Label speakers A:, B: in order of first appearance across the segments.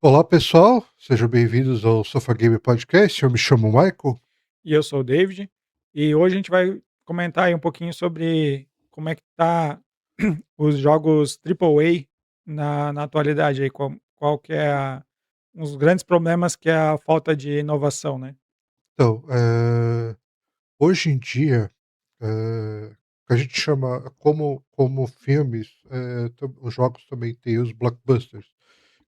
A: Olá pessoal, sejam bem-vindos ao Sofá Game Podcast. Eu me chamo Michael.
B: E eu sou o David, e hoje a gente vai comentar aí um pouquinho sobre como é que tá os jogos AAA na atualidade aí, qual que é um dos grandes problemas que é a falta de inovação, né.
A: Então, hoje em dia, que a gente chama como filmes, os jogos também têm os blockbusters,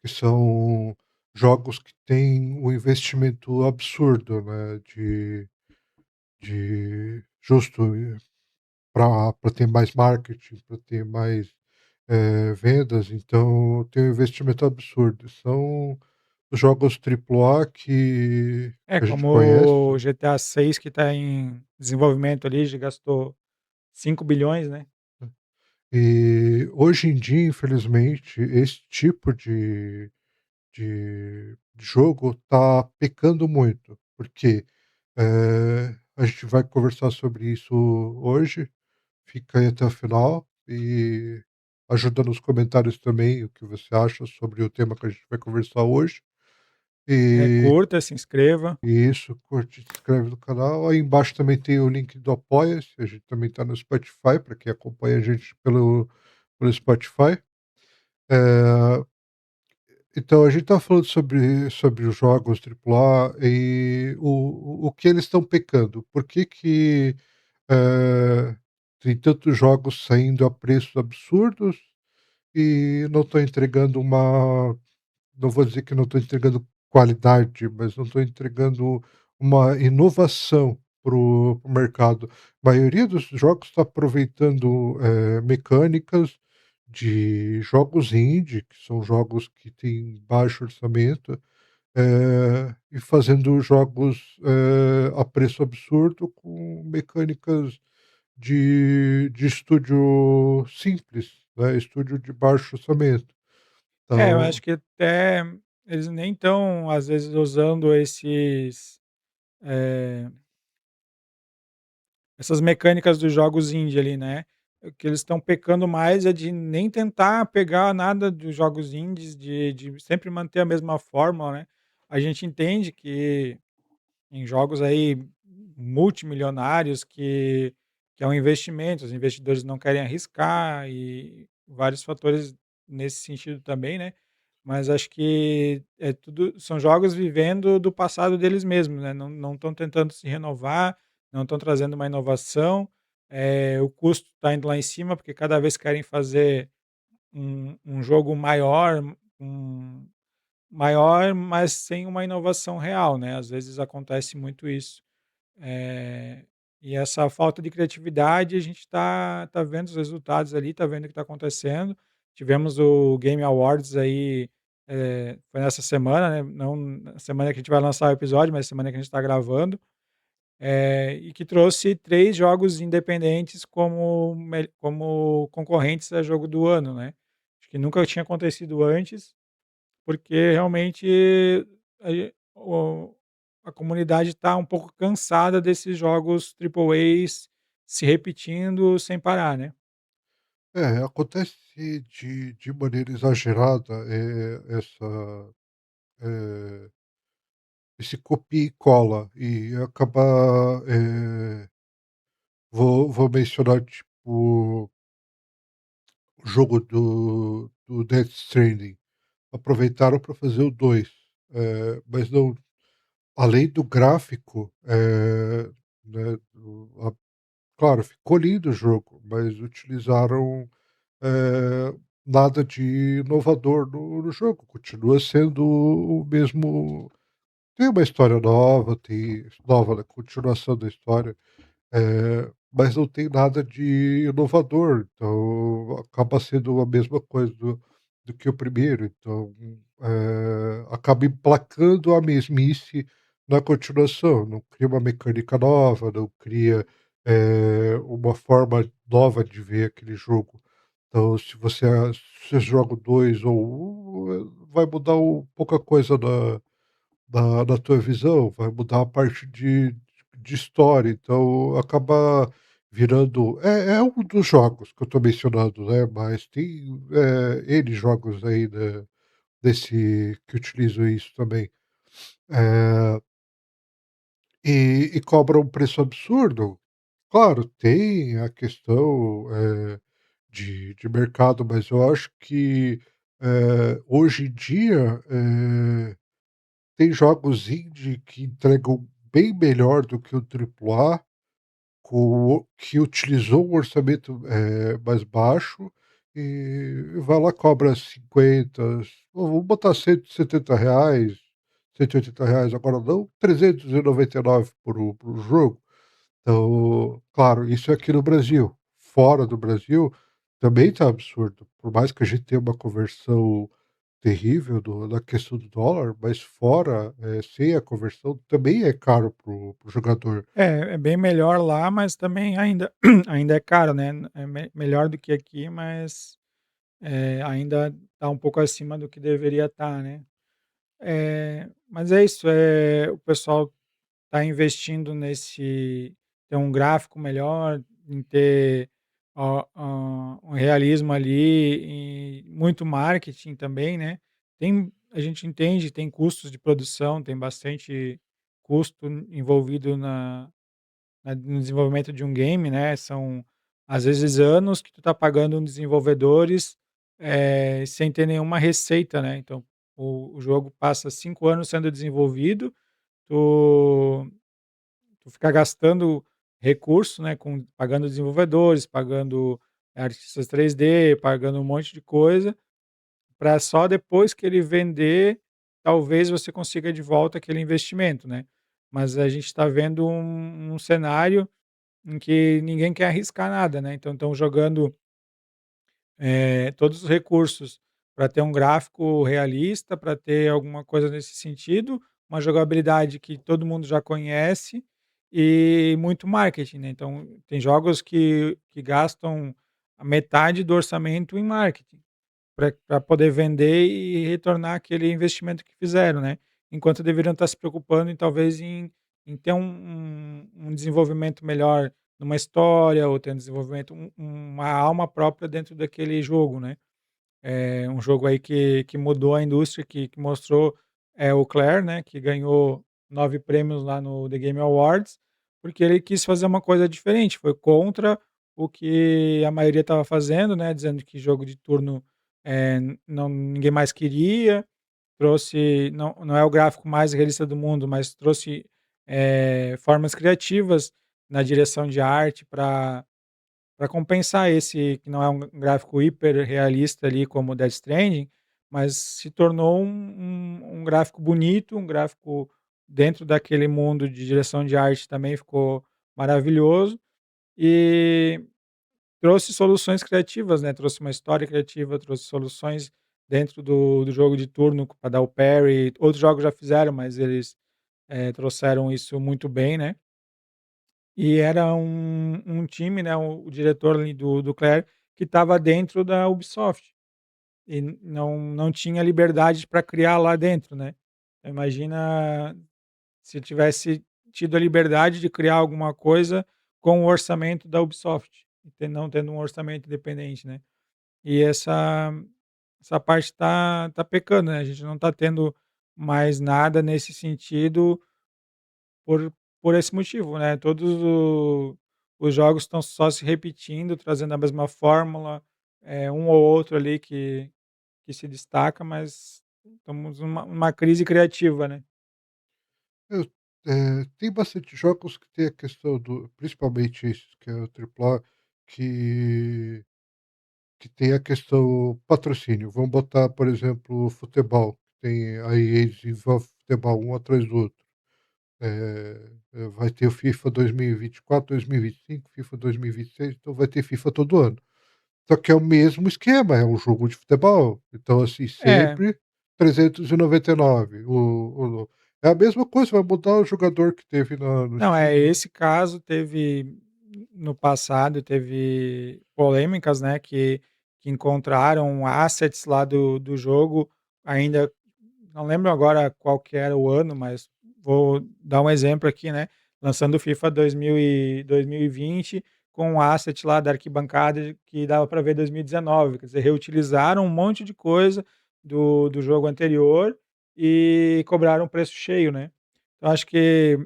A: que são jogos que têm um investimento absurdo, né, de justo para ter mais marketing, para ter mais vendas, então tem um investimento absurdo. São os jogos AAA
B: É,
A: que a gente conhece,
B: como o GTA 6 que está em desenvolvimento ali, já gastou 5 bilhões, né.
A: né. E hoje em dia, infelizmente, esse tipo de jogo está pecando muito, porque, a gente vai conversar sobre isso hoje, fica aí até o final e ajuda nos comentários também o que você acha sobre o tema que a gente vai conversar hoje. E
B: Curta, se inscreva.
A: isso, curte, se inscreve no canal. Aí embaixo também tem o link do Apoia-se, a gente também está no Spotify, para quem acompanha a gente pelo Spotify. Eh, então a gente está falando sobre os jogos AAA e o que eles estão pecando. Por que que, tem tantos jogos saindo a preços absurdos e não estão entregando uma, não vou dizer que não estou entregando qualidade, mas não estou entregando uma inovação para o mercado. A maioria dos jogos está aproveitando, mecânicas de jogos indie, que são jogos que têm baixo orçamento, e fazendo jogos, a preço absurdo com mecânicas de estúdio simples, né, estúdio de baixo orçamento.
B: É, eu
A: Então
B: acho que até eles nem estão, às vezes, usando eh essas mecânicas dos jogos indie ali, né. O que eles estão pecando mais é de nem tentar pegar nada dos jogos indies, de sempre manter a mesma fórmula, né. A gente entende que em jogos aí multimilionários que é um investimento, os investidores não querem arriscar e vários fatores nesse sentido também, né. Mas acho que é tudo são jogos vivendo do passado deles mesmos, né, não estão tentando se renovar, não estão trazendo uma inovação, o custo está indo lá em cima, porque cada vez querem fazer um jogo maior, mas sem uma inovação real, né, às vezes acontece muito isso. Eh, e essa falta de criatividade, a gente tá vendo os resultados ali, tá vendo o que está acontecendo. Tivemos o Game Awards aí, foi nessa semana, né, não na semana que a gente vai lançar o episódio, mas semana que a gente está gravando, e que trouxe 3 jogos independentes como concorrentes a jogo do ano, né. Acho que nunca tinha acontecido antes, porque realmente o a comunidade está um pouco cansada desses jogos AAAs se repetindo sem parar, né.
A: acontece de maneira exagerada, eh, esse copia e cola e acaba, vou mencionar, tipo, o jogo do Death Stranding. Aproveitaram para fazer o 2, mas não, além do gráfico, né, claro, ficou lindo o jogo, mas utilizaram, eh, nada de inovador no jogo, continua sendo o mesmo. Tem uma história nova, tem nova, né, continuação da história, mas não tem nada de inovador, então acaba sendo a mesma coisa do que o primeiro, então, acaba emplacando a mesmice na continuação, não cria uma mecânica nova, não cria, uma forma nova de ver aquele jogo. Então se você joga o 2 ou o 1, vai mudar pouca coisa da tua visão, vai mudar a parte de história, então acaba virando, é um dos jogos que eu estou mencionando, né, mas tem, N jogos aí, né, desse que utilizam isso também. Eh, e cobram um preço absurdo. Claro, tem a questão, de mercado, mas eu acho que, hoje em dia, tem jogos indie que entregam bem melhor do que o AAA, que utilizou um orçamento, mais baixo, e vai lá cobra 50, vamos botar R$ 170, R$ 180, agora não 399 por um jogo. Então, claro, isso é aqui no Brasil. Fora do Brasil, também está absurdo. Por mais que a gente tenha uma conversão terrível da questão do dólar, mas fora, sem a conversão, também é caro para o jogador.
B: É, é bem melhor lá, mas também ainda ainda é caro, né, é melhor do que aqui, mas, ainda está um pouco acima do que deveria estar, né. Mas é isso, o pessoal está investindo nesse ter um gráfico melhor, em ter, um realismo ali e muito marketing também, né. A gente entende, tem custos de produção, tem bastante custo envolvido no desenvolvimento de um game, né, são, às vezes, anos que tu tá pagando desenvolvedores, sem ter nenhuma receita, né, então o jogo passa 5 anos sendo desenvolvido, tu tu fica gastando recurso, né, com pagando desenvolvedores, pagando artistas 3D, pagando um monte de coisa, para só depois que ele vender, talvez você consiga de volta aquele investimento, né. Mas a gente está vendo um cenário em que ninguém quer arriscar nada, né, então estão jogando, todos os recursos para ter um gráfico realista, para ter alguma coisa nesse sentido, uma jogabilidade que todo mundo já conhece e muito marketing, né, então tem jogos que gastam a metade do orçamento em marketing para poder vender e retornar aquele investimento que fizeram, né. Enquanto deveriam estar se preocupando em talvez em ter um desenvolvimento melhor numa história ou ter um desenvolvimento uma alma própria dentro daquele jogo, né. É um jogo aí que mudou a indústria, que mostrou, o Clair, né, que ganhou 9 prêmios lá no The Game Awards, porque ele quis fazer uma coisa diferente, foi contra o que a maioria estava fazendo, né, dizendo que jogo de turno, não ninguém mais queria, trouxe não é o gráfico mais realista do mundo, mas trouxe, formas criativas na direção de arte para compensar esse que não é um gráfico hiper realista ali como o Death Stranding, mas se tornou um gráfico bonito, um gráfico dentro daquele mundo de direção de arte também ficou maravilhoso, e trouxe soluções criativas, né, trouxe uma história criativa, trouxe soluções dentro do jogo de turno para dar o parry, outros jogos já fizeram, mas eles, trouxeram isso muito bem, né. E era um time, né, o diretor ali do Clair, que estava dentro da Ubisoft, e não tinha liberdade para criar lá dentro, né. Então imagina se tivesse tido a liberdade de criar alguma coisa com o orçamento da Ubisoft, não tendo um orçamento independente, né. E essa parte tá pecando, né, a gente não tá tendo mais nada nesse sentido por por esse motivo, né, todos os jogos estão só se repetindo, trazendo a mesma fórmula, um ou outro ali que se destaca, mas estamos numa crise criativa, né.
A: Eu tem bastante jogos que tem a questão do principalmente esses que é o AAA, que tem a questão patrocínio. Vamos botar, por exemplo, futebol, tem a EA desenvolve futebol um atrás do outro. Vai ter o FIFA 2024, 2025, FIFA 2026, então vai ter FIFA todo ano. Só que é o mesmo esquema, é um jogo de futebol, então, assim,
B: É.
A: sempre 399. É a mesma coisa, vai mudar o jogador que teve no
B: Não,
A: Steam,
B: esse caso teve no passado teve polêmicas, né, que encontraram assets lá do jogo, ainda não lembro agora qual que era o ano, mas vou dar um exemplo aqui, né, lançando o FIFA 2020 com um asset lá da arquibancada que dava para ver 2019, quer dizer, reutilizaram um monte de coisa, do jogo anterior e cobraram um preço cheio, né. Eu acho que,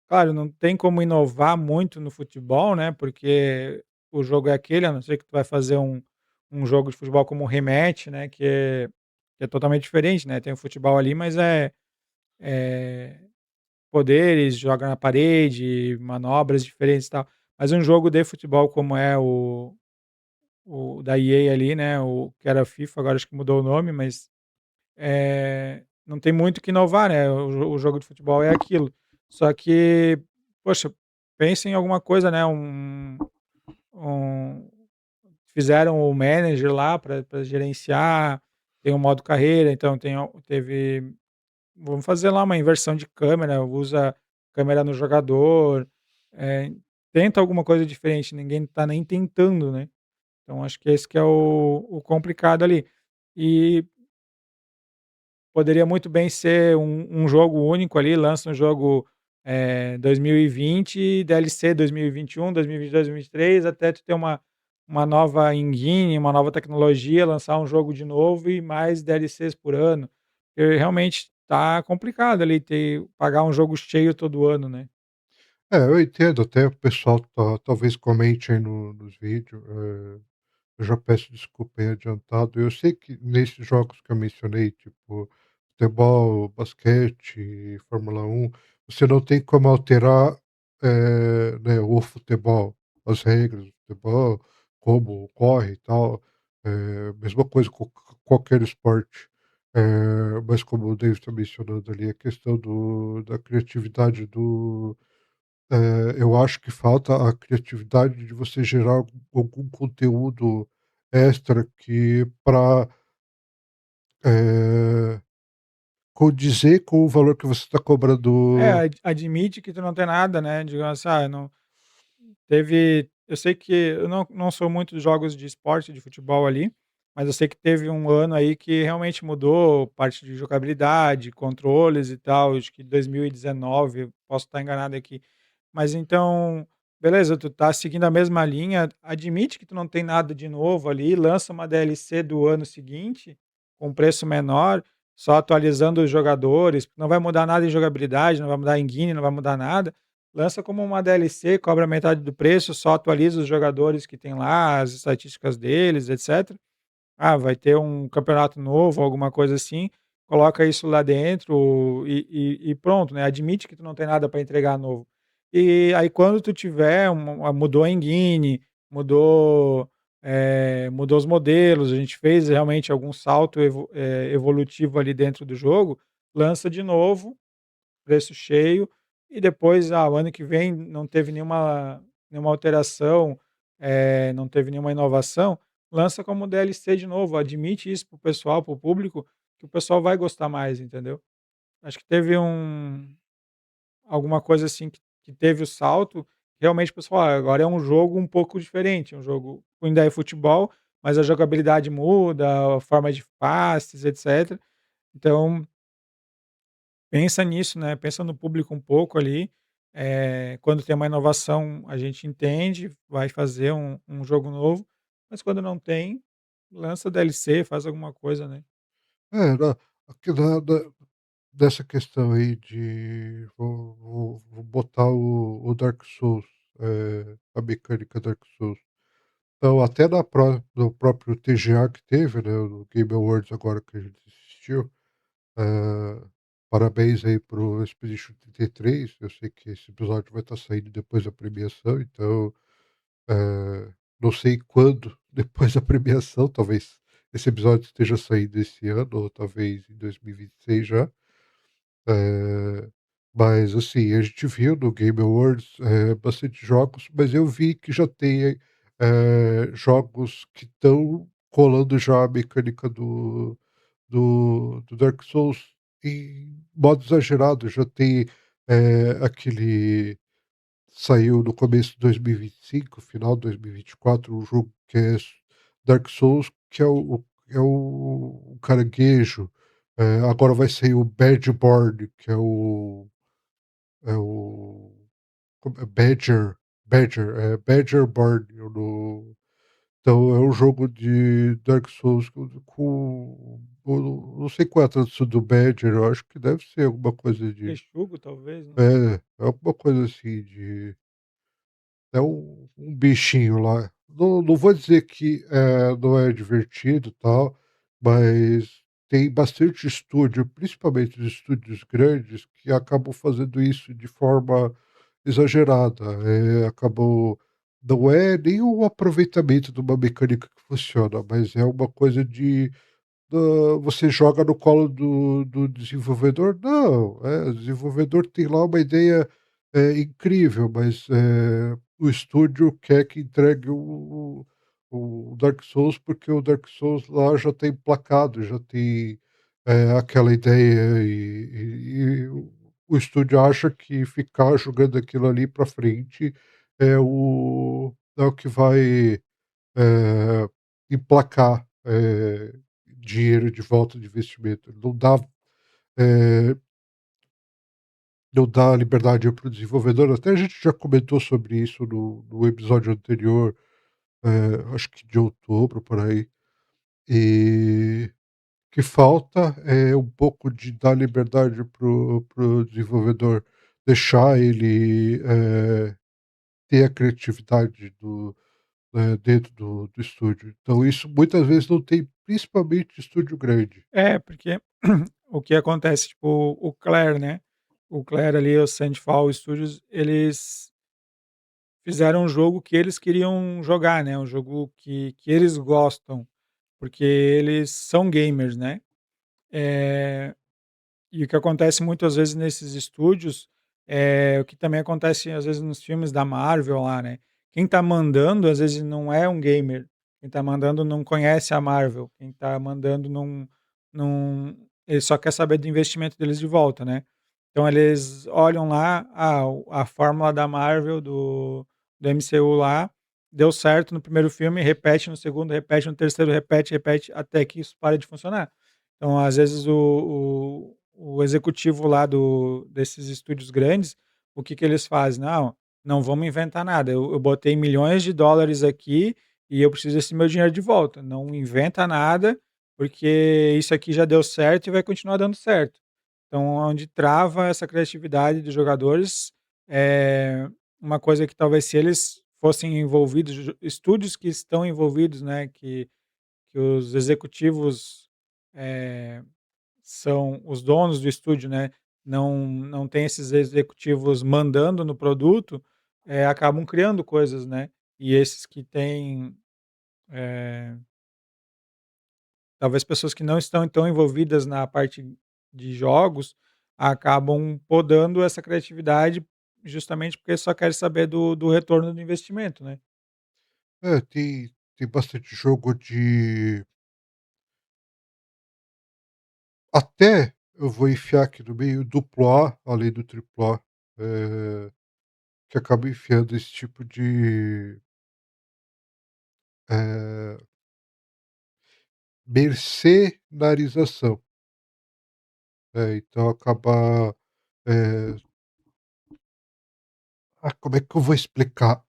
B: claro, não tem como inovar muito no futebol, né, porque o jogo é aquele, a não ser que tu vai fazer um jogo de futebol como um rematch, né, que é totalmente diferente, né, tem o futebol ali, mas é poderes, joga na parede, manobras diferentes e tal. Mas um jogo de futebol como é o da EA ali, né, o que era FIFA, agora acho que mudou o nome, mas, não tem muito o que inovar, né, o jogo de futebol é aquilo. Só que, poxa, pensa em alguma coisa, né, um fizeram o manager lá para gerenciar, tem o modo carreira, então teve vamos fazer lá uma inversão de câmera, usa câmera no jogador, eh, tenta alguma coisa diferente, ninguém tá nem tentando, né. Então acho que esse que é o complicado ali. E poderia muito bem ser um jogo único ali, lança um jogo, 2020, DLC 2021, 2022, 2023, até tu ter uma nova engine, uma nova tecnologia, lançar um jogo de novo e mais DLCs por ano. Porque realmente tá complicado ali pagar um jogo cheio todo ano, né.
A: É, eu entendo, até o pessoal talvez comente aí nos vídeos, eu já peço desculpa em adiantado. Eu sei que nesses jogos que eu mencionei, tipo futebol, basquete, Fórmula 1, você não tem como alterar, né, o futebol, as regras do futebol, como corre e tal, mesma coisa com qualquer esporte. Mas como o David está mencionando ali, a questão da criatividade eu acho que falta a criatividade de você gerar algum conteúdo extra que para, eh, condizer com o valor que você está
B: É,
A: cobrando.
B: admite que tu não tem nada, né, digamos assim: "Ah, não". Eu sei que eu não sou muito dos jogos de esporte, de futebol ali, mas eu sei que teve um ano aí que realmente mudou parte de jogabilidade, controles e tal, acho que 2019, posso estar enganado aqui. Mas então, beleza, tu tá seguindo a mesma linha, admite que tu não tem nada de novo ali, lança uma DLC do ano seguinte, com preço menor, só atualizando os jogadores, não vai mudar nada em jogabilidade, não vai mudar em engine, não vai mudar nada. Lança como uma DLC, cobra metade do preço, só atualiza os jogadores que tem lá, as estatísticas deles, etc. Ah, vai ter um campeonato novo, alguma coisa assim, coloca isso lá dentro e pronto, né, admite que tu não tem nada para entregar novo. E aí quando tu tiver mudou a engine, mudou os modelos, a gente fez realmente algum salto evolutivo ali dentro do jogo, lança de novo, preço cheio, e depois, o ano que vem não teve nenhuma alteração, não teve nenhuma inovação, lança como DLC de novo, admite isso para o pessoal, para o público, que o pessoal vai gostar mais, entendeu. Acho que teve alguma coisa assim que teve o salto, realmente o pessoal: "Ah, agora é um jogo um pouco diferente, um jogo ainda é futebol, mas a jogabilidade muda, a forma de passes, etcétera". Então pensa nisso, né, pensa no público um pouco ali, quando tem uma inovação a gente entende, vai fazer um jogo novo, mas quando não tem, lança DLC, faz alguma coisa, né.
A: Da aqui dessa questão aí de vou botar o Dark Souls, a mecânica Dark Souls. Então até no próprio TGA que teve, né, o Game Awards agora que a gente assistiu. Ah, parabéns aí para o Expedition 33. Eu sei que esse episódio vai estar saindo depois da premiação, então, não sei quando, depois da premiação, talvez esse episódio esteja saindo esse ano ou talvez em 2026 já. Eh, mas assim, a gente viu no Game Awards, bastante jogos, mas eu vi que já tem, jogos que estão colando já a mecânica do Dark Souls em modo exagerado. Já tem, aquele saiu no começo de 2025, final de 2024, um jogo que é Dark Souls, que é o caranguejo. Agora vai sair o Badgerborn, que é o como é Badgerborn no então é um jogo de Dark Souls com não sei qual é a tradução do Badger, eu acho que deve ser alguma coisa de
B: Texugo talvez, não sei.
A: é alguma coisa assim de é um bichinho lá. Não vou dizer que, não é divertido, tal, mas tem bastante estúdio, principalmente os estúdios grandes, que acabam fazendo isso de forma exagerada. Acabou não é nem o aproveitamento de uma mecânica que funciona, mas é uma coisa de você joga no colo do desenvolvedor? Não, o desenvolvedor tem lá uma ideia, incrível, mas, o estúdio quer que entregue o Dark Souls, porque o Dark Souls lá já tem emplacado, já tem, aquela ideia e o estúdio acha que ficar jogando aquilo ali para frente é o que vai eh, emplacar, dinheiro de volta de investimento. Eh, não dá liberdade para o desenvolvedor. Até a gente já comentou sobre isso no episódio anterior, acho que de outubro, por aí. E que falta é um pouco de dar liberdade para o desenvolvedor, deixar ele, ter a criatividade dentro do estúdio. Então isso muitas vezes não tem, principalmente estúdio grande.
B: É, porque o que acontece, tipo, o Clair, né, o Clair ali, o Sandfall Studios, eles fizeram um jogo que eles queriam jogar, né, um jogo que eles gostam, porque eles são gamers, né. Eh E o que acontece muitas vezes nesses estúdios, o que também acontece às vezes nos filmes da Marvel lá, né, quem tá mandando às vezes não é um gamer, quem tá mandando não conhece a Marvel, quem tá mandando não ele só quer saber do investimento deles de volta, né. Então eles olham lá, a fórmula da Marvel do MCU lá, deu certo no primeiro filme, repete no segundo, repete no terceiro, repete, repete, até que isso para de funcionar. Então, às vezes, o executivo lá desses estúdios grandes, o que que eles fazem? "Não, não vamos inventar nada, eu botei milhões de dólares aqui e eu preciso desse meu dinheiro de volta. Não inventa nada, porque isso aqui já deu certo e vai continuar dando certo". Então, onde trava essa criatividade dos jogadores, é uma coisa que talvez se eles fossem envolvidos, estúdios que estão envolvidos, né, que os executivos, eh, são os donos do estúdio, né, não tem esses executivos mandando no produto, acabam criando coisas, né. E esses que têm, eh, talvez pessoas que não estão tão envolvidas na parte de jogos, acabam podando essa criatividade, justamente porque só querem saber do retorno do investimento, né.
A: Tem bastante jogo de até eu vou enfiar aqui no meio duplo A, além do triplo A, que acaba enfiando esse tipo de, eh, mercenarização, então acaba, eh, como é que eu vou explicar?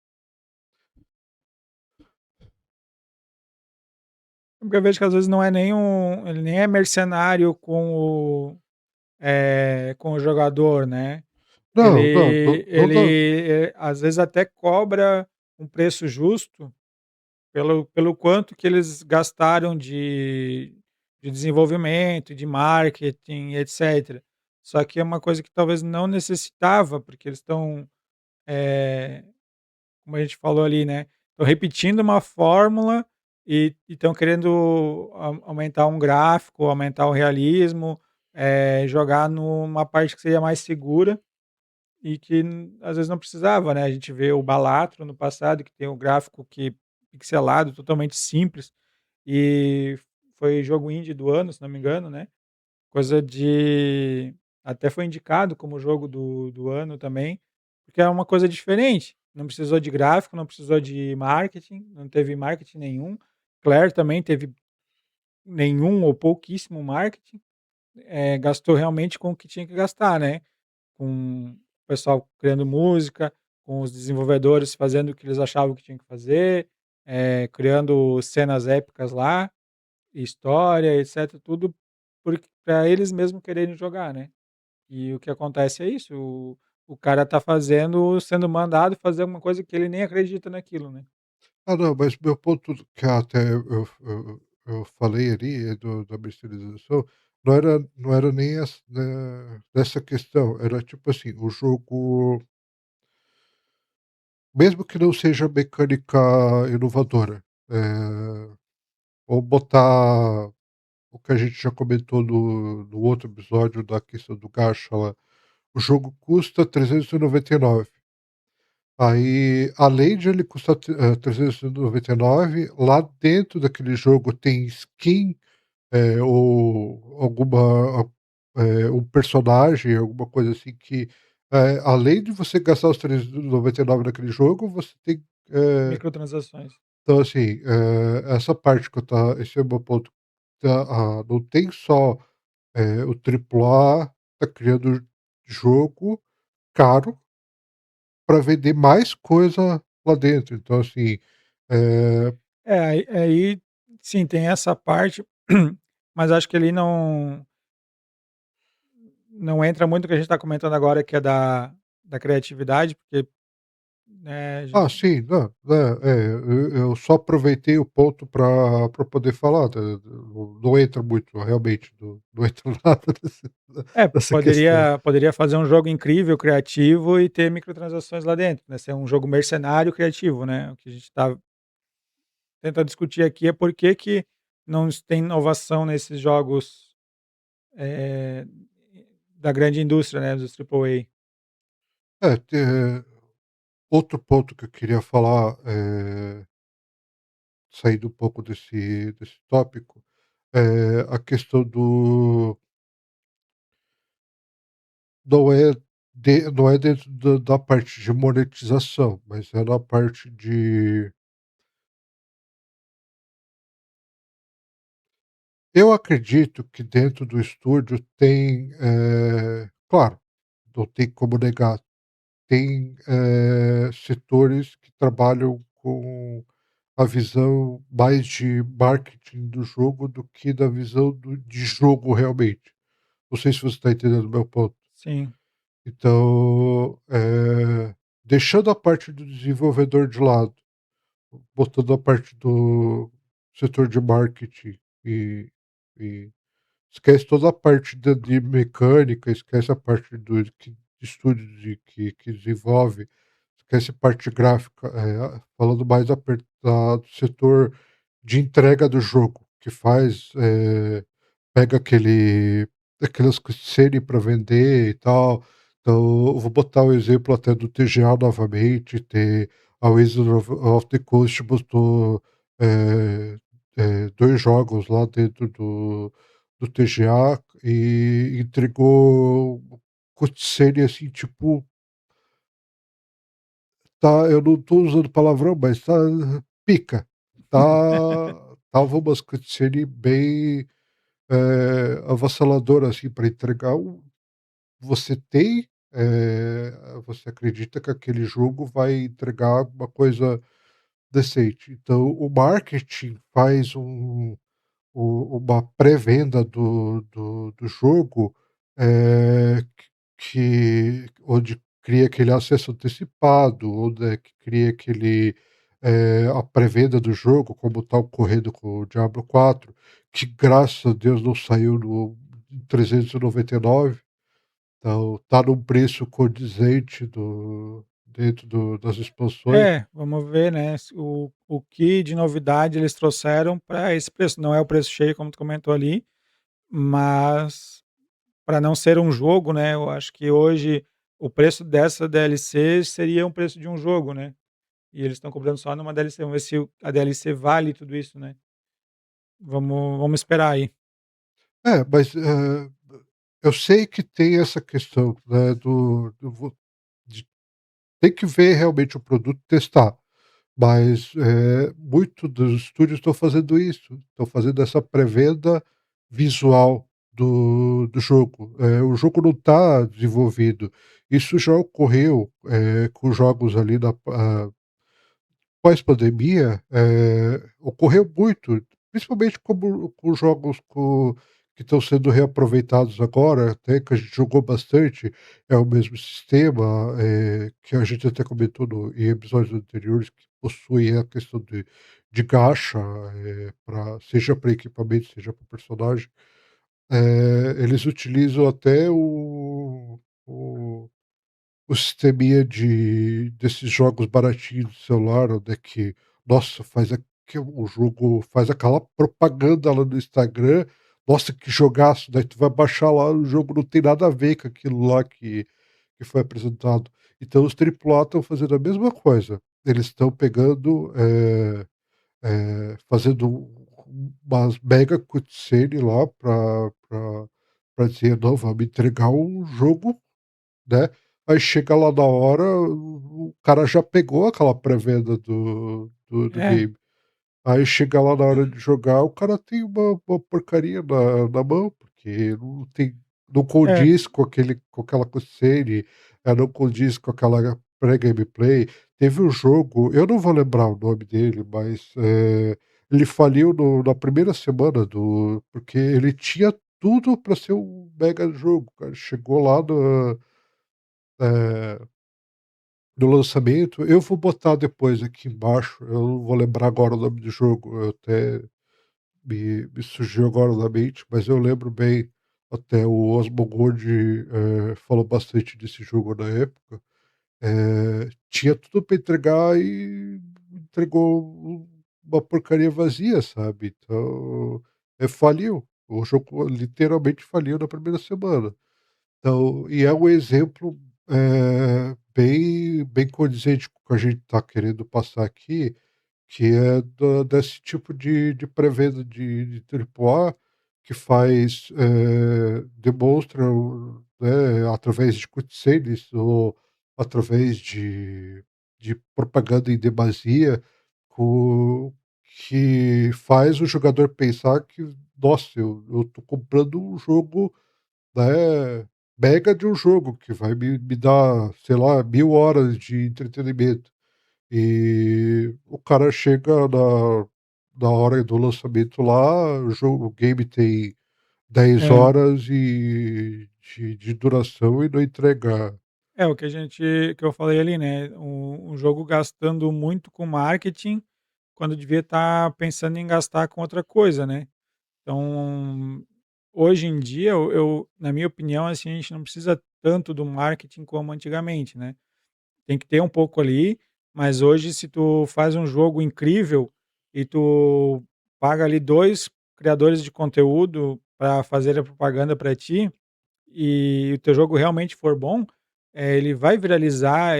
B: Porque eu vejo que às vezes não é nem ele nem é mercenário com o jogador, né.
A: Não, não, não.
B: Às vezes até cobra um preço justo pelo quanto que eles gastaram de desenvolvimento, de marketing, etcétera. Só que é uma coisa que talvez não necessitava, porque eles estão, eh, como a gente falou ali, né, estão repetindo uma fórmula e estão querendo aumentar um gráfico, aumentar o realismo, jogar numa parte que seria mais segura e que às vezes não precisava, né. A gente vê o Balatro no passado, que tem o gráfico que pixelado, totalmente simples, e foi jogo indie do ano, se não me engano, né. Coisa de Até foi indicado como jogo do ano também, porque é uma coisa diferente, não precisou de gráfico, não precisou de marketing, não teve marketing nenhum. Claire também teve nenhum ou pouquíssimo marketing, gastou realmente com o que tinha que gastar, né. Com o pessoal criando música, com os desenvolvedores fazendo o que eles achavam que tinham que fazer, criando cenas épicas lá, história, etcétera, tudo pra eles mesmos quererem jogar, né. E o que acontece é isso, o cara tá fazendo sendo mandado fazer uma coisa que ele nem acredita naquilo, né.
A: Ah, não, mas meu ponto que até eu falei ali da mercerização, não era nem nessa questão, era tipo assim, o jogo, mesmo que não seja mecânica inovadora, ou botar o que a gente já comentou no outro episódio da questão do gacha lá, o jogo custa 399. Aí, além de ele custar 399, lá dentro daquele jogo tem skin, ou um personagem, alguma coisa assim que, além de você gastar os 399 naquele jogo, você tem,
B: Microtransações.
A: então assim, essa parte que eu esse é o meu ponto, não tem só, o triplo A tá criando jogo caro para vender mais coisa lá dentro. Então, assim, eh,
B: É, aí sim, tem essa parte, mas acho que ali não entra muito o que a gente está comentando agora, que é da criatividade, porque, né,
A: sim, não, eu só aproveitei o ponto para poder falar, não entra muito realmente, não entra nada dessa questão.
B: poderia fazer um jogo incrível, criativo e ter microtransações lá dentro, né, ser um jogo mercenário criativo, né, o que a gente está tentando discutir aqui é por que que não tem inovação nesses jogos, eh, da grande indústria, né, dos AAA.
A: Outro ponto que eu queria falar, saindo um pouco desse tópico, a questão não é dentro da parte de monetização, mas é na parte de, eu acredito que dentro do estúdio tem, claro, não tem como negar, tem, setores que trabalham com a visão mais de marketing do jogo do que da visão de jogo realmente. Não sei se você está entendendo o meu ponto.
B: Sim.
A: Então, deixando a parte do desenvolvedor de lado, botando a parte do setor de marketing e esquece toda a parte de mecânica, esquece a parte de estúdio que desenvolve, esquece a parte gráfica, falando mais do setor de entrega do jogo, que faz, pega aquelas cutscene para vender e tal. Então, eu vou botar o exemplo até do TGA novamente, a Wizards of the Coast botou, eh 2 jogos lá dentro do TGA e entregou cutscene, assim, tipo, tá, eu não tô usando palavrão, mas tá pica. Tava umas cutscene bem, avassaladora, assim, para entregar você tem, você acredita que aquele jogo vai entregar alguma coisa decente. Então o marketing faz uma pré-venda do jogo, onde cria aquele acesso antecipado, onde que cria a pré-venda do jogo, como está ocorrendo com o Diablo 4, que graças a Deus não saiu no em 399, então tá num preço condizente dentro das expansões.
B: É, vamos ver, né, se o que de novidade eles trouxeram para esse preço. Não é o preço cheio, como tu comentou ali, mas para não ser um jogo, né, eu acho que hoje o preço dessa DLC seria um preço de um jogo, né, e eles estão cobrando só numa DLC. Vamos ver se a DLC vale tudo isso, né. Vamos esperar aí.
A: Mas, eu sei que tem essa questão, né, de tem que ver realmente o produto, testar, mas, muito dos estúdios estão fazendo isso, estão fazendo essa pré-venda visual do jogo. O jogo não está desenvolvido. Isso já ocorreu, com jogos ali pós-pandemia, ocorreu muito, principalmente como com jogos que estão sendo reaproveitados agora, até que a gente jogou bastante, é o mesmo sistema, que a gente até comentou em episódios anteriores, que possui a questão de gacha, seja para equipamento, seja para personagem. Eles utilizam até o o sisteminha desses jogos baratinhos de celular, onde é que, nossa, o jogo faz aquela propaganda lá no Instagram, nossa, que jogaço, daí tu vai baixar lá, o jogo não tem nada a ver com aquilo lá que foi apresentado. Então os triplo A estão fazendo a mesma coisa, eles estão pegando, fazendo umas mega cutscene lá pra dizer: "Não, vamos entregar um jogo", né, aí chega lá na hora, o cara já pegou aquela pré-venda do
B: É,
A: game. Aí chega lá na hora de jogar, o cara tem uma porcaria na mão, porque não
B: é,
A: condiz com aquela cutscene, não condiz com aquela pré-gameplay. Teve um jogo, eu não vou lembrar o nome dele, mas, ele faliu na primeira semana porque ele tinha tudo para ser um mega jogo, cara. Chegou lá eh, no lançamento, eu vou botar depois aqui embaixo, eu não vou lembrar agora o nome do jogo, eu até me surgiu agora na mente, mas eu lembro bem, até o Osmongold, falou bastante desse jogo na época. Tinha tudo para entregar e entregou uma porcaria vazia, sabe. Então, faliu. O jogo literalmente faliu na primeira semana. Então e é um exemplo, bem condizente com o que a gente está querendo passar aqui, que é desse tipo de pré-venda de triplo A, que demonstra né, através de cutscenes ou através de propaganda em demasia, co que faz o jogador pensar que: "Nossa, eu tô comprando um jogo, né, mega de um jogo que vai me dar, sei lá, 1000 horas de entretenimento". E o cara chega na hora do lançamento lá, o game tem 10
B: é.
A: horas de duração e não entrega.
B: É o que que eu falei ali, né, um jogo gastando muito com marketing, quando devia estar pensando em gastar com outra coisa, né. Então, hoje em dia na minha opinião, assim, a gente não precisa tanto do marketing como antigamente, né. Tem que ter um pouco ali, mas hoje se tu faz um jogo incrível e tu paga ali 2 criadores de conteúdo para fazer a propaganda para ti, e o teu jogo realmente for bom, ele vai viralizar,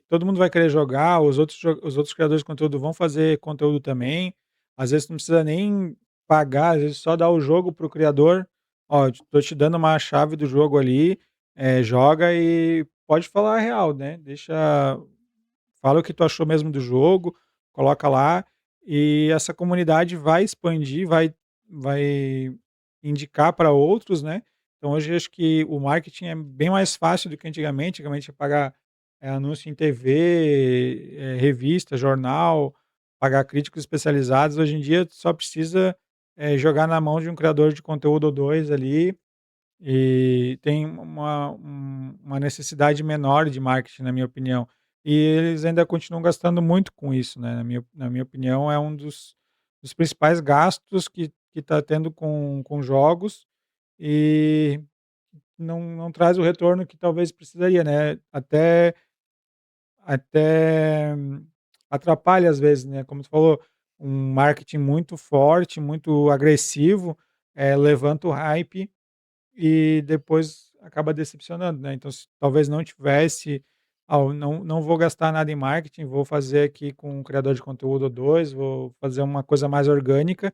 B: todo mundo vai querer jogar, os outros criadores de conteúdo vão fazer conteúdo também. Às vezes tu não precisa nem pagar, às vezes só dar o jogo para o criador: "Ó, tô te dando uma chave do jogo ali, joga e pode falar a real, né, fala o que tu achou mesmo do jogo, coloca lá", e essa comunidade vai expandir, vai indicar para outros, né. Então hoje acho que o marketing é bem mais fácil do que antigamente. Antigamente ia pagar, anúncio em TV, revista, jornal, pagar críticos especializados. Hoje em dia tu só precisa, jogar na mão de um criador de conteúdo ou 2 ali, e tem uma necessidade menor de marketing, na minha opinião. E eles ainda continuam gastando muito com isso, né, na minha opinião, é um dos principais gastos que está tendo com jogos, e não traz o retorno que talvez precisaria, né, até atrapalha às vezes, né, como tu falou, um marketing muito forte, muito agressivo, levanta o hype e depois acaba decepcionando, né. Então se talvez não tivesse: "Ah, eu não vou gastar nada em marketing, vou fazer aqui com um criador de conteúdo ou 2, vou fazer uma coisa mais orgânica",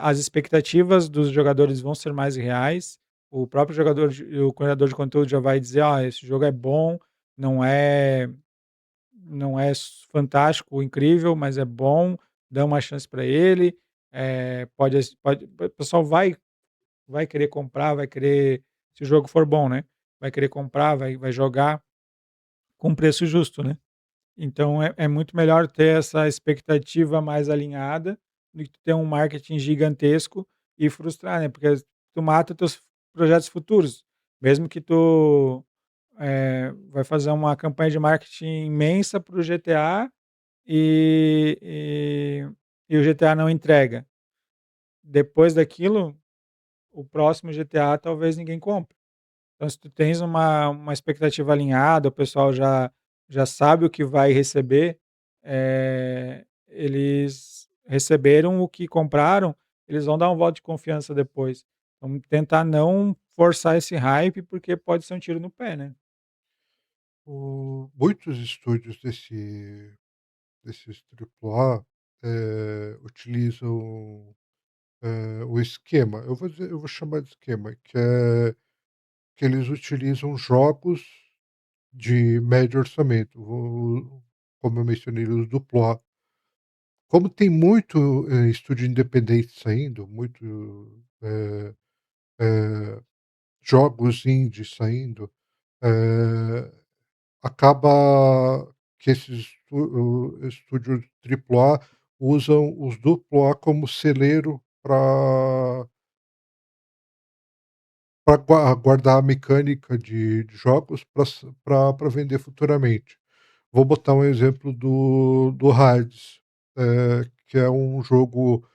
B: as expectativas dos jogadores vão ser mais reais, o criador de conteúdo já vai dizer: "Ah, esse jogo é bom, não é não é fantástico, incrível, mas é bom, dá uma chance para ele", o pessoal vai querer comprar, vai querer, se o jogo for bom, né, vai querer comprar, vai jogar com preço justo, né. Então é muito melhor ter essa expectativa mais alinhada, do que ter um marketing gigantesco, e frustrar, né, porque tu mata teus projetos futuros, mesmo que tu, vai fazer uma campanha de marketing imensa para o GTA e e o GTA não entrega. Depois daquilo, o próximo GTA talvez ninguém compre. Então se tu tens uma expectativa alinhada, o pessoal já sabe o que vai receber, eles receberam o que compraram, eles vão dar um voto de confiança depois. Vamos tentar não forçar esse hype, porque pode ser um tiro no pé, né.
A: Muitos estúdios desses AAA, utilizam, o esquema, eu vou chamar de esquema, que é que eles utilizam jogos de médio orçamento, como eu mencionei, os duplo A. Como tem muito, estúdio independente saindo, muito, eh eh, jogos indies saindo, eh, acaba que esses estúdios triplo A usam os duplo A como celeiro para guardar a mecânica de jogos para vender futuramente. Vou botar um exemplo do Hades, que é um jogo,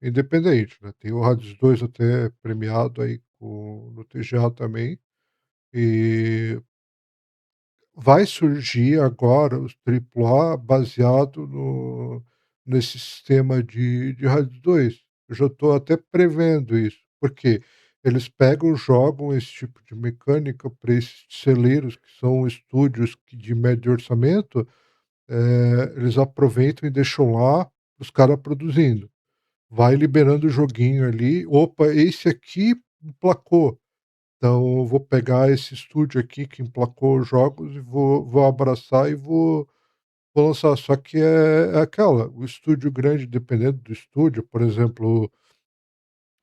A: independente, né, tem o Hades 2 até premiado aí no TGA também, e vai surgir agora os triplo A baseado nesse sistema de Hades 2. Eu já estou até prevendo isso, porque eles pegam, jogam esse tipo de mecânica para esses celeiros, que são estúdios de médio orçamento, eles aproveitam e deixam lá os cara produzindo. Vai liberando o joguinho ali, "Opa, esse aqui emplacou, então eu vou pegar esse estúdio aqui que emplacou os jogos e vou abraçar e vou lançar", só que é aquela, o estúdio grande, dependendo do estúdio, por exemplo,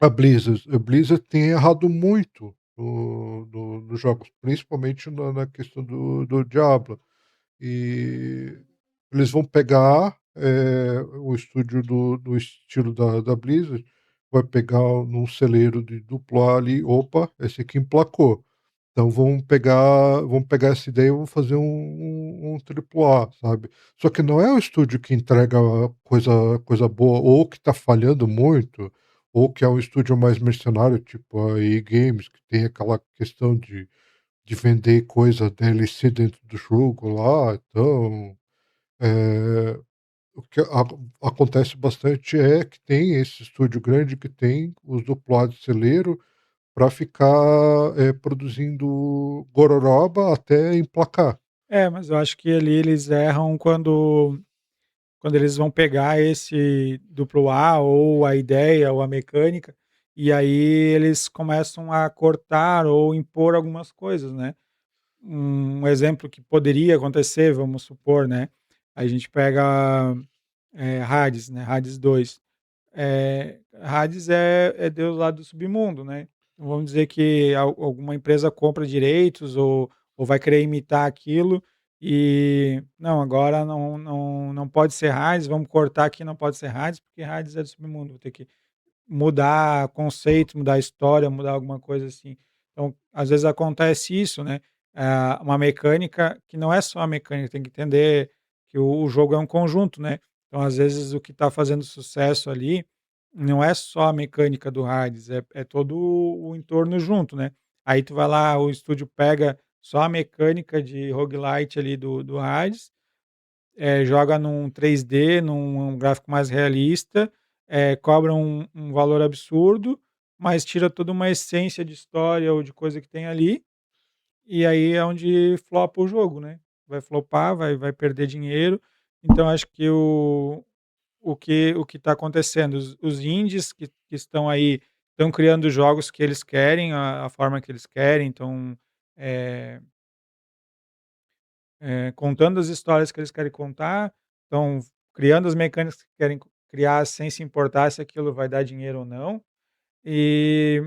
A: a Blizzard tem errado muito nos jogos, principalmente na questão do Diablo. E eles vão pegar, o estúdio do estilo da Blizzard, vai pegar num celeiro de duplo A ali, "Opa, esse aqui emplacou". Então vamos pegar essa ideia e vamos fazer um triplo A, sabe. Só que não é o estúdio que entrega coisa boa, ou que está falhando muito, ou que é um estúdio mais mercenário, tipo a EA Games, que tem aquela questão de vender coisa DLC dentro do jogo lá, então, eh, o que acontece bastante é que tem esse estúdio grande que tem os duplo A de celeiro para ficar, produzindo gororoba até emplacar.
B: É, mas eu acho que ali eles erram quando eles vão pegar esse duplo A, ou a ideia, ou a mecânica, e aí eles começam a cortar ou impor algumas coisas, né. Um exemplo que poderia acontecer, vamos supor, né, a gente pega, Hades, né, Hades 2. Hades é Deus lá do submundo, né. Então vamos dizer que alguma empresa compra direitos, ou vai querer imitar aquilo, e não, agora não pode ser Hades, vamos cortar aqui, não pode ser Hades, porque Hades é do submundo, vou ter que mudar conceito, mudar história, mudar alguma coisa assim. Então, às vezes acontece isso, né, uma mecânica que não é só a mecânica, tem que entender que o jogo é um conjunto, né. Então, às vezes, o que está fazendo sucesso ali, não é só a mecânica do Hades, é todo o entorno junto, né. Aí tu vai lá, o estúdio pega só a mecânica de roguelite ali do Hades, joga num 3D, num gráfico mais realista, cobra um valor absurdo, mas tira toda uma essência de história ou de coisa que tem ali, e aí é onde flopa o jogo, né. Vai flopar, vai perder dinheiro. Então acho que o que está acontecendo, os indies que estão aí, estão criando jogos que eles querem, a forma que eles querem, então, eh contando as histórias que eles querem contar, estão criando as mecânicas que querem criar sem se importar se aquilo vai dar dinheiro ou não. E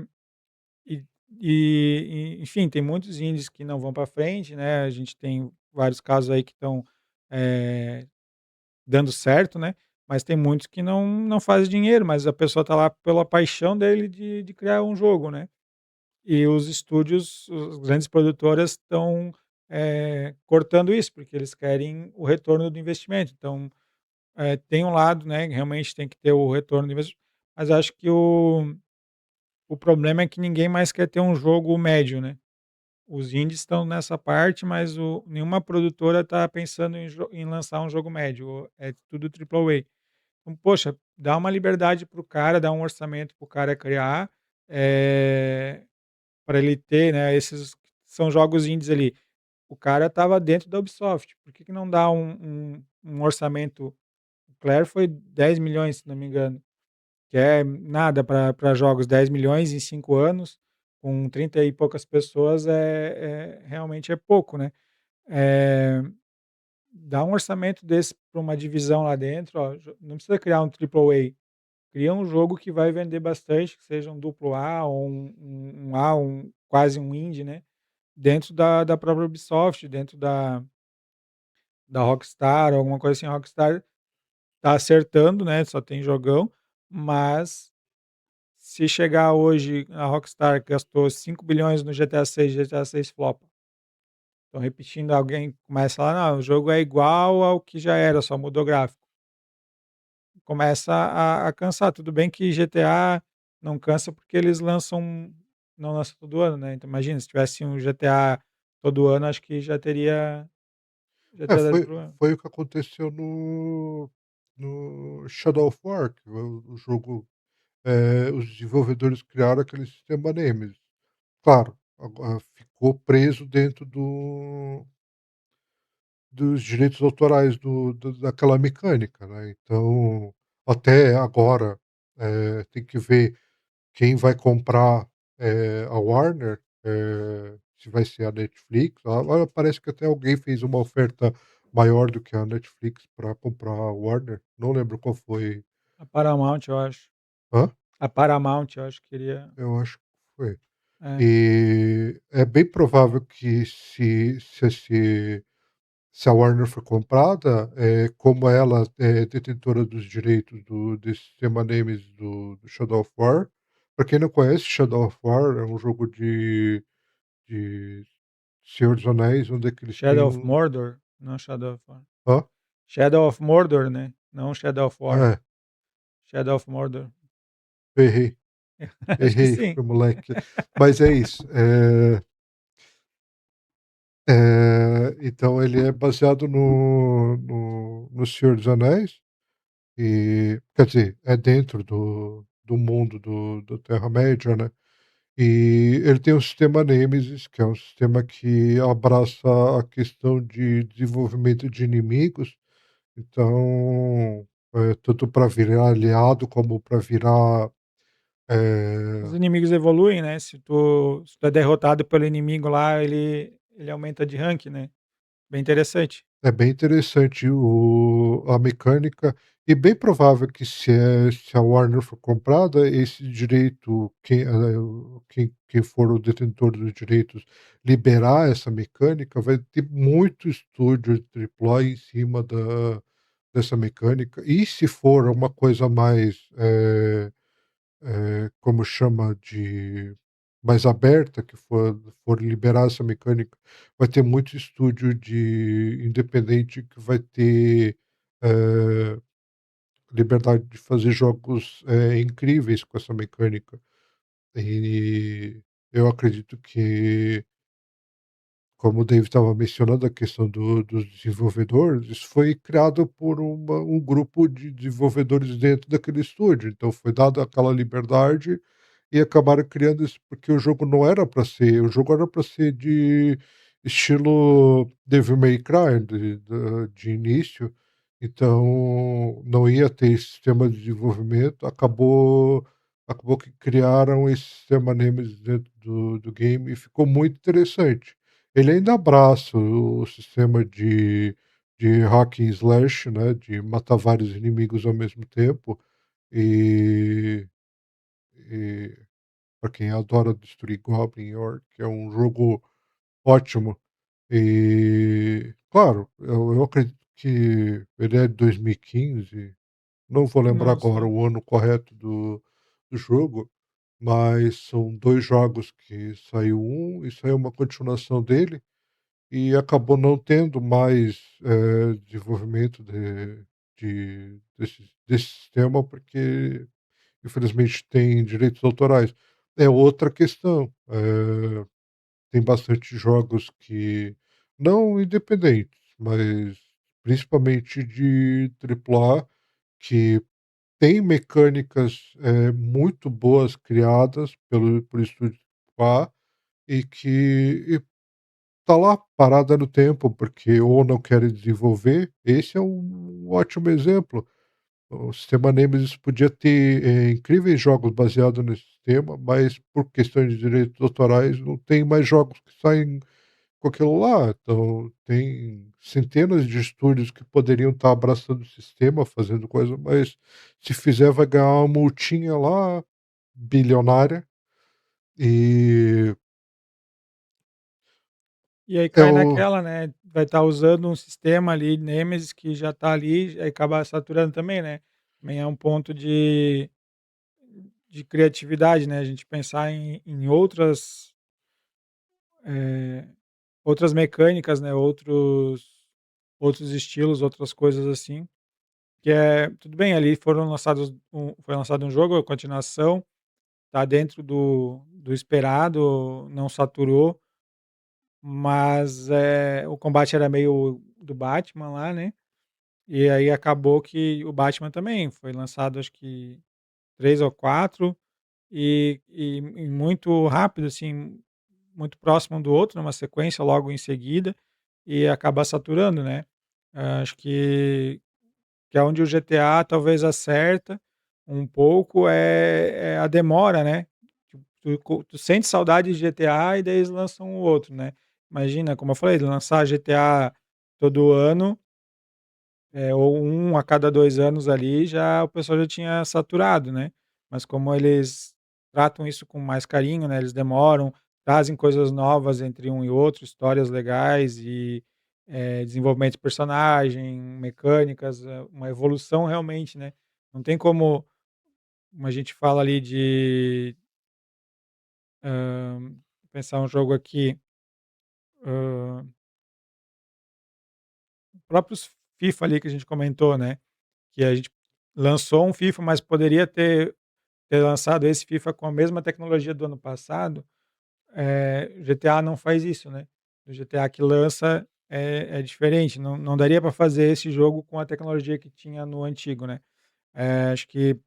B: e enfim, tem muitos indies que não vão para frente, né, a gente tem vários casos aí que estão, eh, dando certo, né. mas tem muitos que não fazem dinheiro, mas a pessoa tá lá pela paixão dele de criar um jogo, né. E os estúdios, os grandes produtoras estão, cortando isso, porque eles querem o retorno do investimento. Então, tem um lado, né, realmente tem que ter o retorno do investimento, mas acho que o problema é que ninguém mais quer ter um jogo médio, né. Os indies estão nessa parte, mas nenhuma produtora está pensando em lançar um jogo médio, é tudo triple A. Então, poxa, dá uma liberdade para o cara, dá um orçamento para o cara criar, para ele ter, né, esses são jogos indies ali. O cara estava dentro da Ubisoft, por que que não dá um orçamento. O Clair foi 10 milhões, se não me engano, que é nada para jogos. 10 milhões em 5 anos, com 30 e poucas pessoas realmente é pouco, né. Eh, Dá um orçamento desse para uma divisão lá dentro, ó, não precisa criar um triple A, cria um jogo que vai vender bastante, que seja um duplo A ou um A, quase um indie, né, dentro da própria Ubisoft, dentro da Rockstar, alguma coisa assim. A Rockstar tá acertando, né, só tem jogão, mas se chegar hoje a Rockstar gastou 5 bilhões no GTA 6, GTA 6 flopa. Estão repetindo, alguém começa a falar: "Não, o jogo é igual ao que já era, só mudou gráfico". Começa a cansar. Tudo bem que GTA não cansa, porque eles não lançam todo ano, né, então imagina, se tivesse um GTA todo ano, acho que já
A: É,
B: teria dado
A: foi
B: problema.
A: foi o que aconteceu no Shadow of War, que o jogo, os desenvolvedores criaram aquele sistema Nemesis. Claro, agora ficou preso dentro dos direitos autorais daquela mecânica, né, então, até agora, tem que ver quem vai comprar, a Warner, se vai ser a Netflix. Agora parece que até alguém fez uma oferta maior do que a Netflix para comprar a Warner, não lembro qual foi.
B: A Paramount, eu acho.
A: Hã?
B: A Paramount, eu acho que queria.
A: Eu acho que foi.
B: É.
A: E é bem provável que se a Warner for comprada, como ela é detentora dos direitos desse sistema Nemesis do Shadow of War. Para quem não conhece, Shadow of War é um jogo de Senhor dos Anéis, onde é que eles têm
B: Shadow of
A: um.
B: Mordor? Não Shadow of War.
A: Hã?
B: Shadow of Mordor, né, não Shadow of War.
A: É,
B: Shadow of Mordor.
A: errei,
B: Acho que
A: errei,
B: sim.
A: fui moleque. Mas é isso, então ele é baseado no Senhor dos Anéis. E quer dizer, é dentro do mundo do Terra-média, né. E ele tem o sistema Nêmesis, que é um sistema que abraça a questão de desenvolvimento de inimigos. Então, tanto para virar aliado como para virar,
B: Os
A: eh
B: inimigos evoluem, né, se tu é derrotado pelo inimigo lá, ele aumenta de rank, né. Bem interessante.
A: é bem interessante a mecânica, e bem provável que se a Warner for comprada, esse direito, quem for o detentor dos direitos liberar essa mecânica, vai ter muito estúdio triplo em cima dessa mecânica. E se for uma coisa mais, como chama, de mais aberta, que for liberar essa mecânica, vai ter muito estúdio de independente que vai ter, eh, liberdade de fazer jogos, incríveis com essa mecânica. E eu acredito que, como o David estava mencionando, a questão dos desenvolvedores, isso foi criado por um grupo de desenvolvedores dentro daquele estúdio, então foi dada aquela liberdade e acabaram criando isso, porque o jogo era para ser de estilo Devil May Cry de início, então não ia ter esse sistema de desenvolvimento. Acabou que criaram esse sistema Nemesis dentro do game e ficou muito interessante. Ele ainda abraça o sistema de hack and slash, né, de matar vários inimigos ao mesmo tempo, e e pra quem adora destruir Goblin e Orc, é um jogo ótimo. E, claro, eu acredito que ele é de 2015, não vou lembrar
B: Não,
A: agora
B: sim.
A: o ano correto do jogo, mas são 2 jogos que saiu um e saiu uma continuação dele, e acabou não tendo mais, desenvolvimento desse sistema, porque infelizmente tem direitos autorais. É outra questão, tem bastante jogos que não independentes, mas principalmente de triplo A, que tem mecânicas, muito boas criadas por estúdio A, e que tá lá parada no tempo, porque ou não querem desenvolver. Esse é um ótimo exemplo. O sistema Nemesis podia ter, incríveis jogos baseados nesse sistema, mas por questões de direitos autorais não tem mais jogos que saem com aquilo lá. Então tem centenas de estúdios que poderiam estar abraçando o sistema, fazendo coisa, mas se fizer vai ganhar uma multinha lá bilionária, e
B: E aí
A: é
B: cai
A: o
B: naquela, né, vai estar usando um sistema ali, Nemesis, que já está ali, aí acaba saturando também, né. Também é um ponto de criatividade, né, a gente pensar em eh, outras mecânicas, né, outros estilos, outras coisas assim, que é tudo bem, ali foi lançado um jogo, a continuação, tá dentro do esperado, não saturou, mas, o combate era meio do Batman lá, né, e aí acabou que o Batman também foi lançado acho que 3 ou 4 e muito rápido, assim, muito próximo um do outro, numa sequência logo em seguida, e acaba saturando, né. Acho que é onde o GTA talvez acerta um pouco, é a demora, né. Tu sente saudade de GTA e daí eles lançam o outro, né. Imagina, como eu falei, lançar GTA todo ano, ou um a cada 2 anos ali, já o pessoal já tinha saturado, né. Mas como eles tratam isso com mais carinho, né, eles demoram, trazem coisas novas entre um e outro, histórias legais e, desenvolvimento de personagem, mecânicas, uma evolução realmente, né. Não tem como a gente fala ali de, pensar um jogo aqui, hã, próprios FIFA ali que a gente comentou, né, que a gente lançou um FIFA, mas poderia ter lançado esse FIFA com a mesma tecnologia do ano passado, GTA não faz isso, né. O GTA que lança é diferente, não daria para fazer esse jogo com a tecnologia que tinha no antigo, né. Acho que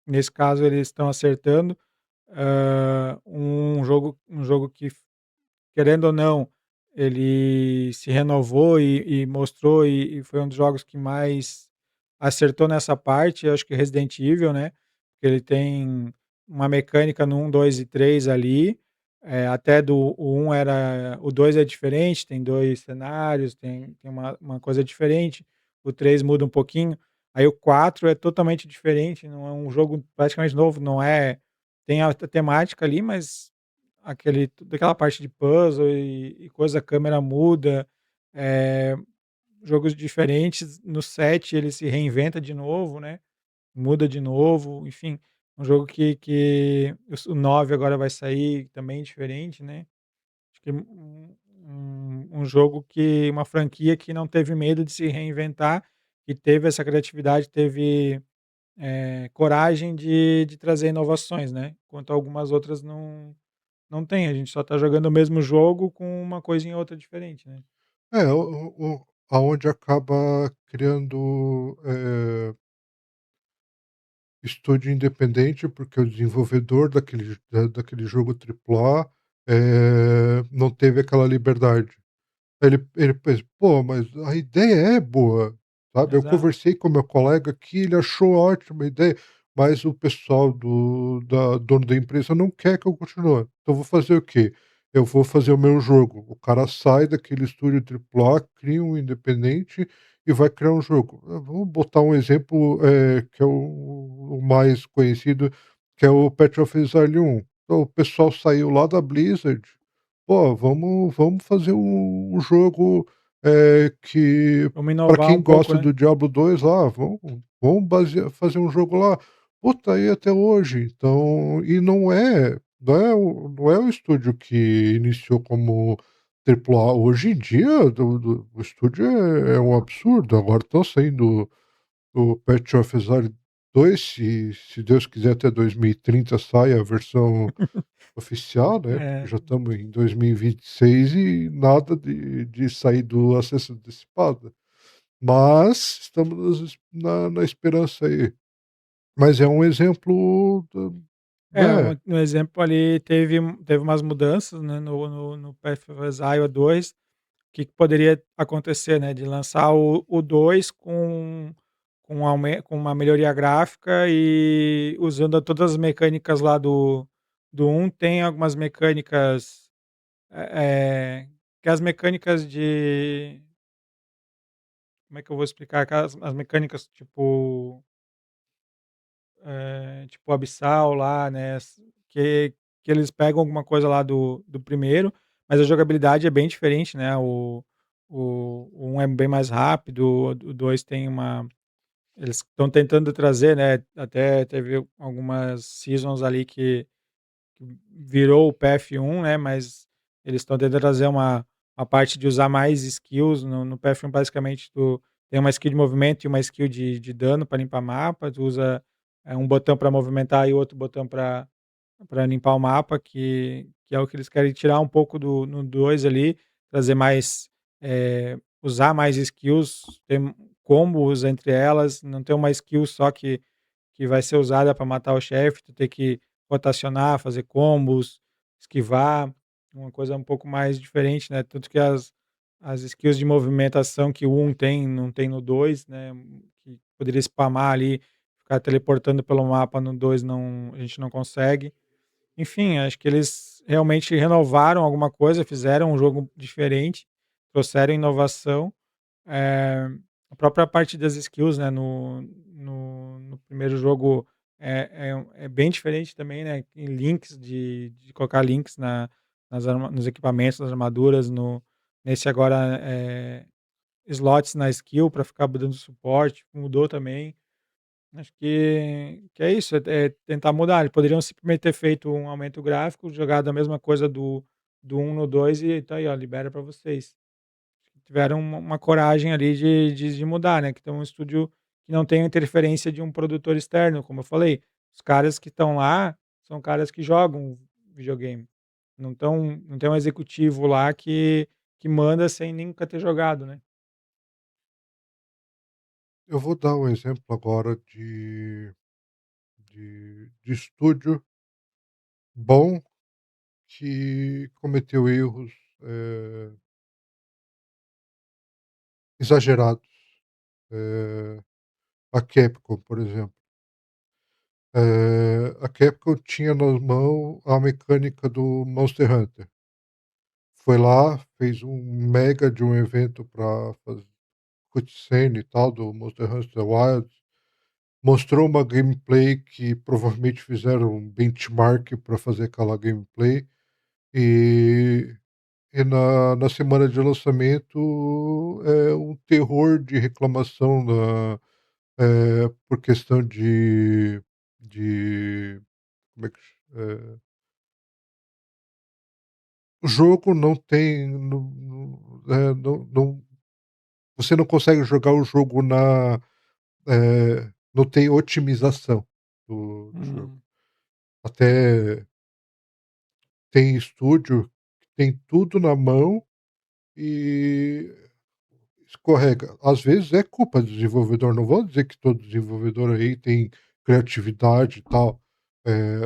B: nesse caso eles estão acertando, um jogo que, querendo ou não, ele se renovou e mostrou e foi um dos jogos que mais acertou nessa parte, eu acho que Resident Evil, né, porque ele tem uma mecânica no 1, 2 e 3 ali, até do o 1 era o 2 é diferente, tem 2 cenários, tem uma coisa diferente, o 3 muda um pouquinho, aí o 4 é totalmente diferente, não é um jogo praticamente novo, não é, tem a temática ali, mas toda aquela parte de puzzle e coisa, a câmera muda, eh, jogos diferentes, no 7 ele se reinventa de novo, né, muda de novo, enfim, um jogo que o 9 agora vai sair também diferente, né. Acho que um jogo que uma franquia que não teve medo de se reinventar, e teve essa criatividade, teve, coragem de trazer inovações, né, enquanto algumas outras não tem, a gente só tá jogando o mesmo jogo com uma coisinha ou outra diferente, né.
A: É, aonde acaba criando, estúdio independente, porque o desenvolvedor daquele jogo triplo A, não teve aquela liberdade. Ele pensa: "Pô, mas a ideia é boa", sabe. Eu
B: Exato,
A: conversei com meu colega aqui, ele achou ótima a ideia, mas o pessoal dono da empresa não quer que eu continue. Então eu vou fazer o quê? Eu vou fazer o meu jogo. O cara sai daquele estúdio triplo A, cria um independente e vai criar um jogo. Vamos botar um exemplo, que é o mais conhecido, que é o Path of Exile 1. Então o pessoal saiu lá da Blizzard. Pô, vamos fazer um jogo, que
B: Vamos
A: para
B: inovar
A: quem
B: um pouco,
A: gosta
B: né.
A: do Diablo 2 lá, vamos fazer um jogo lá. Pô, tá aí até hoje, então e não é o estúdio que iniciou como triplo A. Hoje em dia o estúdio é um absurdo, agora estão saindo o Path of Exile 2, se Deus quiser até 2030 sai a versão oficial, né, porque
B: É.
A: já estamos em 2026 e nada de sair do acesso antecipado. Mas estamos na esperança aí. Mas é um exemplo
B: É,
A: né,
B: no exemplo ali teve umas mudanças, né, no Path of Exile 2, que poderia acontecer, né, de lançar o 2 com uma melhoria gráfica e usando todas as mecânicas lá do um. Tem algumas mecânicas, que as mecânicas de como é que eu vou explicar? Aquelas as mecânicas tipo Abissal lá, né, que que eles pegam alguma coisa lá do primeiro, mas a jogabilidade é bem diferente, né, o 1 é bem mais rápido, o 2 tem uma eles estão tentando trazer, né, até teve algumas seasons ali que virou o PF1, né, mas eles estão tentando trazer uma parte de usar mais skills no PF1. Basicamente tu tem uma skill de movimento e uma skill de dano para limpar mapa, tu usa, um botão para movimentar e outro botão para limpar o mapa, que é o que eles querem tirar um pouco do no 2 ali, trazer mais, usar mais skills, ter combos entre elas, não ter uma skill só que vai ser usada para matar o chefe, tu ter que rotacionar, fazer combos, esquivar, uma coisa um pouco mais diferente, né, tanto que as skills de movimentação que o 1 tem, não tem no 2, né, que poderia spamar ali, ficar teleportando pelo mapa, no 2 não, a gente não consegue. Enfim, acho que eles realmente renovaram alguma coisa, fizeram um jogo diferente, trouxeram inovação. Eh, a própria parte das skills, né, no primeiro jogo é bem diferente também, né, em links de colocar links nos equipamentos, nas armaduras, nesse agora, slots na skill para ficar dando suporte, mudou também. Acho que é isso, é tentar mudar. Eles poderiam simplesmente ter feito um aumento gráfico, jogado a mesma coisa do um no 2 e tá aí, ó, libera para vocês. Tiveram uma coragem ali de mudar, né, que tem um estúdio que não tem a interferência de um produtor externo, como eu falei. Os caras que estão lá são caras que jogam videogame. Não tem um executivo lá que manda sem nunca ter jogado, né.
A: eu vou dar um exemplo agora de estúdio bom que cometeu erros, exagerados. Eh, a Capcom, por exemplo. A Capcom tinha nas mãos a mecânica do Monster Hunter. Foi lá, fez um mega de um evento para fazer cutscene e tal do Monster Hunter Wilds, mostrou uma gameplay que provavelmente fizeram um benchmark para fazer aquela gameplay, e na semana de lançamento, é um terror de reclamação por questão de como é que o jogo não tem não você não consegue jogar o jogo não tem otimização do jogo.
B: Hum.
A: Até tem estúdio que tem tudo na mão e escorrega. Às vezes é culpa do desenvolvedor, não vou dizer que todo desenvolvedor aí tem criatividade e tal,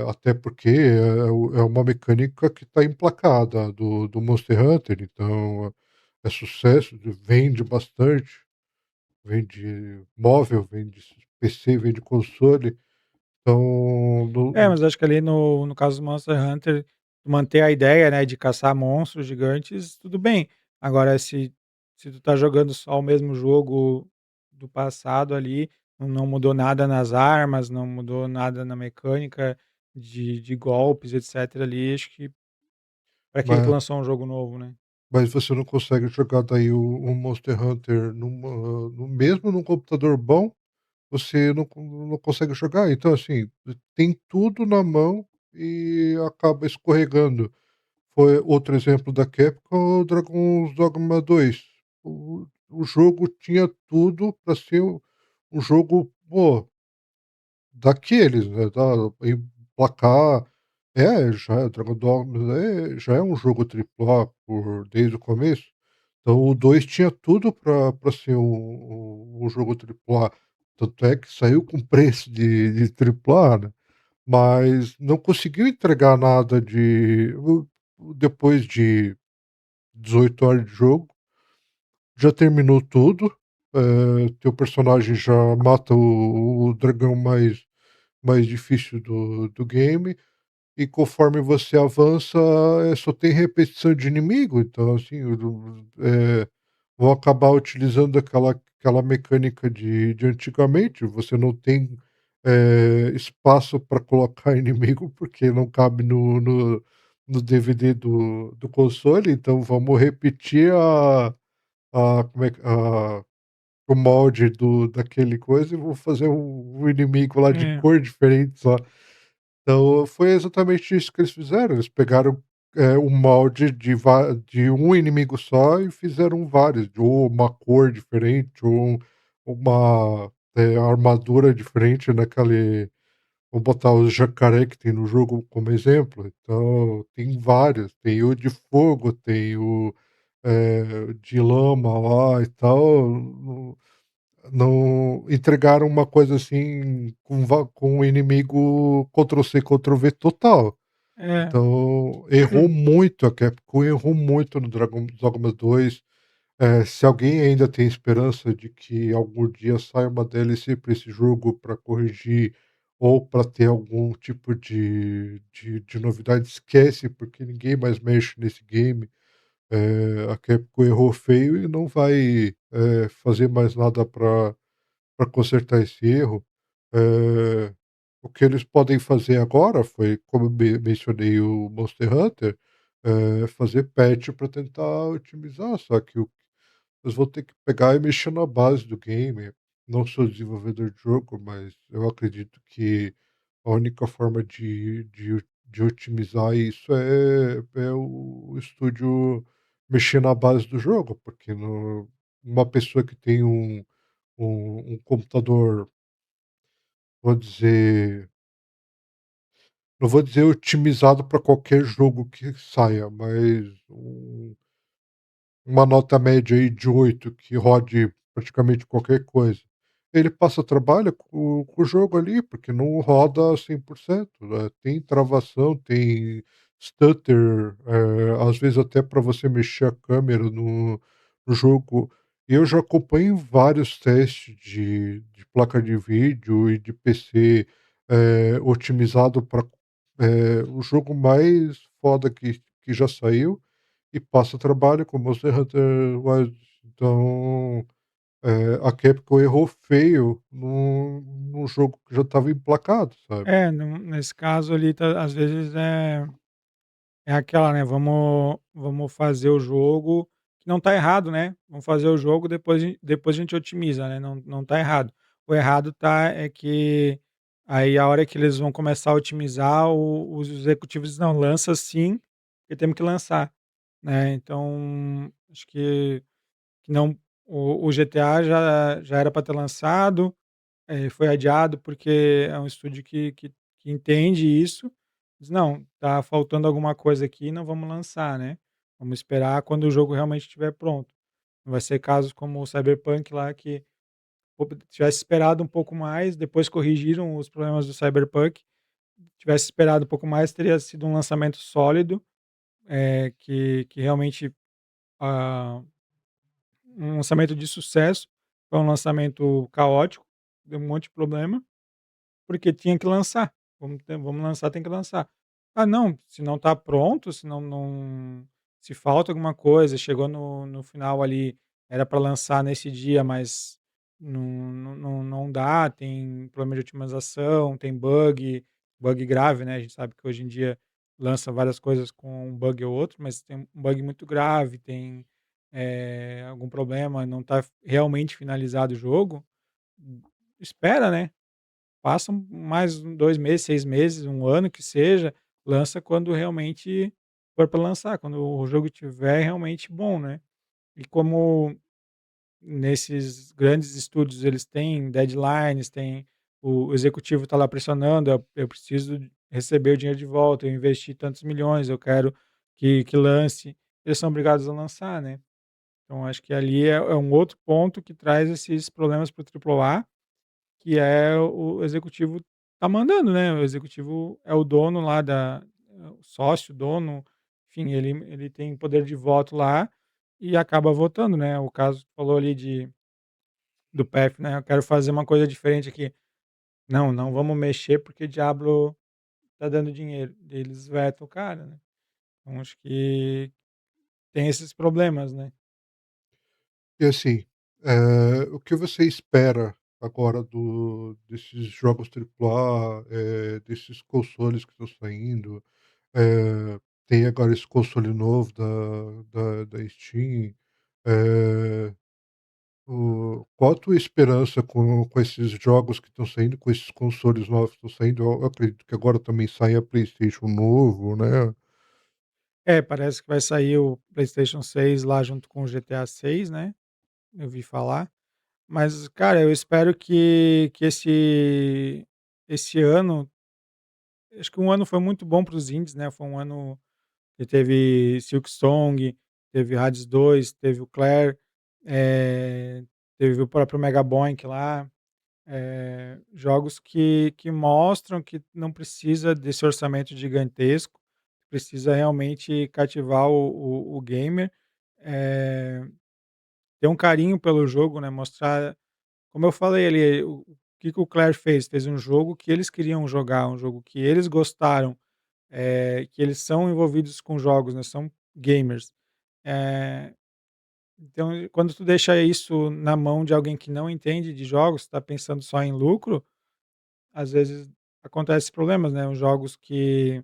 A: até porque é uma mecânica que está emplacada do Monster Hunter, então é sucesso, vende bastante, vende móvel, vende PC, vende console, então
B: É,
A: no
B: mas acho que ali no caso do Monster Hunter, manter a ideia, né, de caçar monstros gigantes, tudo bem. Agora se tu tá jogando só o mesmo jogo do passado ali, não mudou nada nas armas, não mudou nada na mecânica de golpes, etcétera ali, acho que pra que tu
A: ma
B: lançou um jogo novo, né?
A: mas você não consegue jogar daí o Monster Hunter no mesmo num computador bom, você não consegue jogar. Então, assim, tem tudo na mão e acaba escorregando. Foi outro exemplo da Capcom, o Dragon's Dogma 2. O jogo tinha tudo para ser um jogo, pô, daqueles, né, emplacar já é Dragon Dogma já é um jogo triplo A desde o começo. Então o 2 tinha tudo para ser um jogo triplo A, tanto é que saiu com preço de triplo A, né, mas não conseguiu entregar nada depois de 18 horas de jogo, já terminou tudo, teu personagem já mata o dragão mais difícil do game, e conforme você avança, só tem repetição de inimigo, então assim, vão acabar utilizando aquela mecânica de antigamente, você não tem, espaço para colocar inimigo, porque não cabe no DVD do console, então vamos repetir como é que o molde daquele coisa e vou fazer um inimigo lá de
B: É,
A: cor diferente só. Então, foi exatamente isso que eles fizeram, eles pegaram, o molde de um inimigo só e fizeram vários, ou uma cor diferente, ou uma, armadura diferente naquele vou botar os jacaré que tem no jogo como exemplo, então tem vários, tem o de fogo, tem o, de lama lá e tal, não entregaram uma coisa assim com o inimigo Ctrl C, Ctrl V total.
B: é.
A: Então, errou muito a Capcom, errou muito no Dragon Dogma 2. Se alguém ainda tem esperança de que algum dia saia uma DLC para esse jogo para corrigir ou para ter algum tipo de novidade, esquece, porque ninguém mais mexe nesse game. A Capcom errou feio e não vai, fazer mais nada para consertar esse erro. Eh, o que eles podem fazer agora foi, como eu mencionei o Monster Hunter, fazer patch para tentar otimizar, só que eles vão ter que pegar e mexer na base do game. Não sou desenvolvedor de jogo, mas eu acredito que a única forma de otimizar isso é o estúdio mexer na base do jogo, porque uma pessoa que tem um computador, vou dizer, não vou dizer otimizado para qualquer jogo que saia, mas uma nota média aí de 8 que rode praticamente qualquer coisa. Ele passa trabalho com o jogo ali, porque não roda 100%, né, tem travação, tem stutter, às vezes até para você mexer a câmera no jogo. Eu já acompanho vários testes de placa de vídeo e de PC, otimizado para, o jogo mais foda que já saiu, e passa trabalho com Monster Hunter Wilds. Então, a Capcom errou feio num jogo que já estava emplacado, sabe.
B: É, nesse caso ali, tá, às vezes é aquela, né, vamos fazer o jogo que não tá errado, né, vamos fazer o jogo, depois a gente otimiza, né, não tá errado. O errado tá é que aí a hora que eles vão começar a otimizar, os executivos: "Não, lança sim, porque temos que lançar", né, então acho que não, o GTA já era para ter lançado, foi adiado porque é um estúdio que entende isso, diz: "Não, tá faltando alguma coisa aqui, não vamos lançar, né, vamos esperar quando o jogo realmente estiver pronto". Não vai ser casos como o Cyberpunk lá que, pô, tivesse esperado um pouco mais, depois corrigiram os problemas do Cyberpunk, tivesse esperado um pouco mais, teria sido um lançamento sólido, que realmente, ah, um lançamento de sucesso. Foi um lançamento caótico, deu um monte de problema. Porque tinha que lançar, vamos lançar, tem que lançar. "Ah não, se não está pronto, se não se falta alguma coisa, chegou no final ali, era para lançar nesse dia, mas não dá, tem problema de otimização, tem bug grave", né, a gente sabe que hoje em dia lança várias coisas com um bug ou outro, mas tem um bug muito grave, tem, algum problema, não está realmente finalizado o jogo, espera, né, passa mais 2 meses, 6 meses, um ano que seja, lança quando realmente for para lançar, quando o jogo tiver realmente bom, né. E como nesses grandes estúdios eles têm deadlines, têm o executivo está lá pressionando: "Eu preciso receber o dinheiro de volta, eu investi tantos milhões, eu quero que lance", eles são obrigados a lançar, né. Então acho que ali é um outro ponto que traz esses problemas para o triplo A, que é o executivo tá mandando, né, o executivo é o dono lá o sócio, dono, enfim, ele tem poder de voto lá e acaba votando, né. O caso que tu falou ali do PF, né, "Eu quero fazer uma coisa diferente aqui". "Não, não vamos mexer porque Diablo tá dando dinheiro". Eles vetam o cara, né. Então acho que tem esses problemas, né.
A: E assim, o que você espera agora desses jogos AAA, desses consoles que estão saindo? Tem agora esse console novo da Steam. eh, qual a tua esperança com esses jogos que estão saindo, com esses consoles novos que estão saindo? Eu acredito que agora também saia PlayStation novo, né.
B: É, parece que vai sair o PlayStation 6 lá junto com o GTA 6, né, eu vi falar. Mas, cara, eu espero que esse ano, acho que um ano foi muito bom para os indies, né, foi um ano que teve Silksong, teve Hades 2, teve o Clair, eh, teve o próprio Mega Boink lá, jogos que mostram que não precisa desse orçamento gigantesco, precisa realmente cativar o gamer, eh, ter um carinho pelo jogo, né, mostrar, como eu falei ali, o que o Clair fez? Fez um jogo que eles queriam jogar, um jogo que eles gostaram, que eles são envolvidos com jogos, né, são gamers. Eh, então quando tu deixa isso na mão de alguém que não entende de jogos, está pensando só em lucro, às vezes acontece problemas, né, os jogos que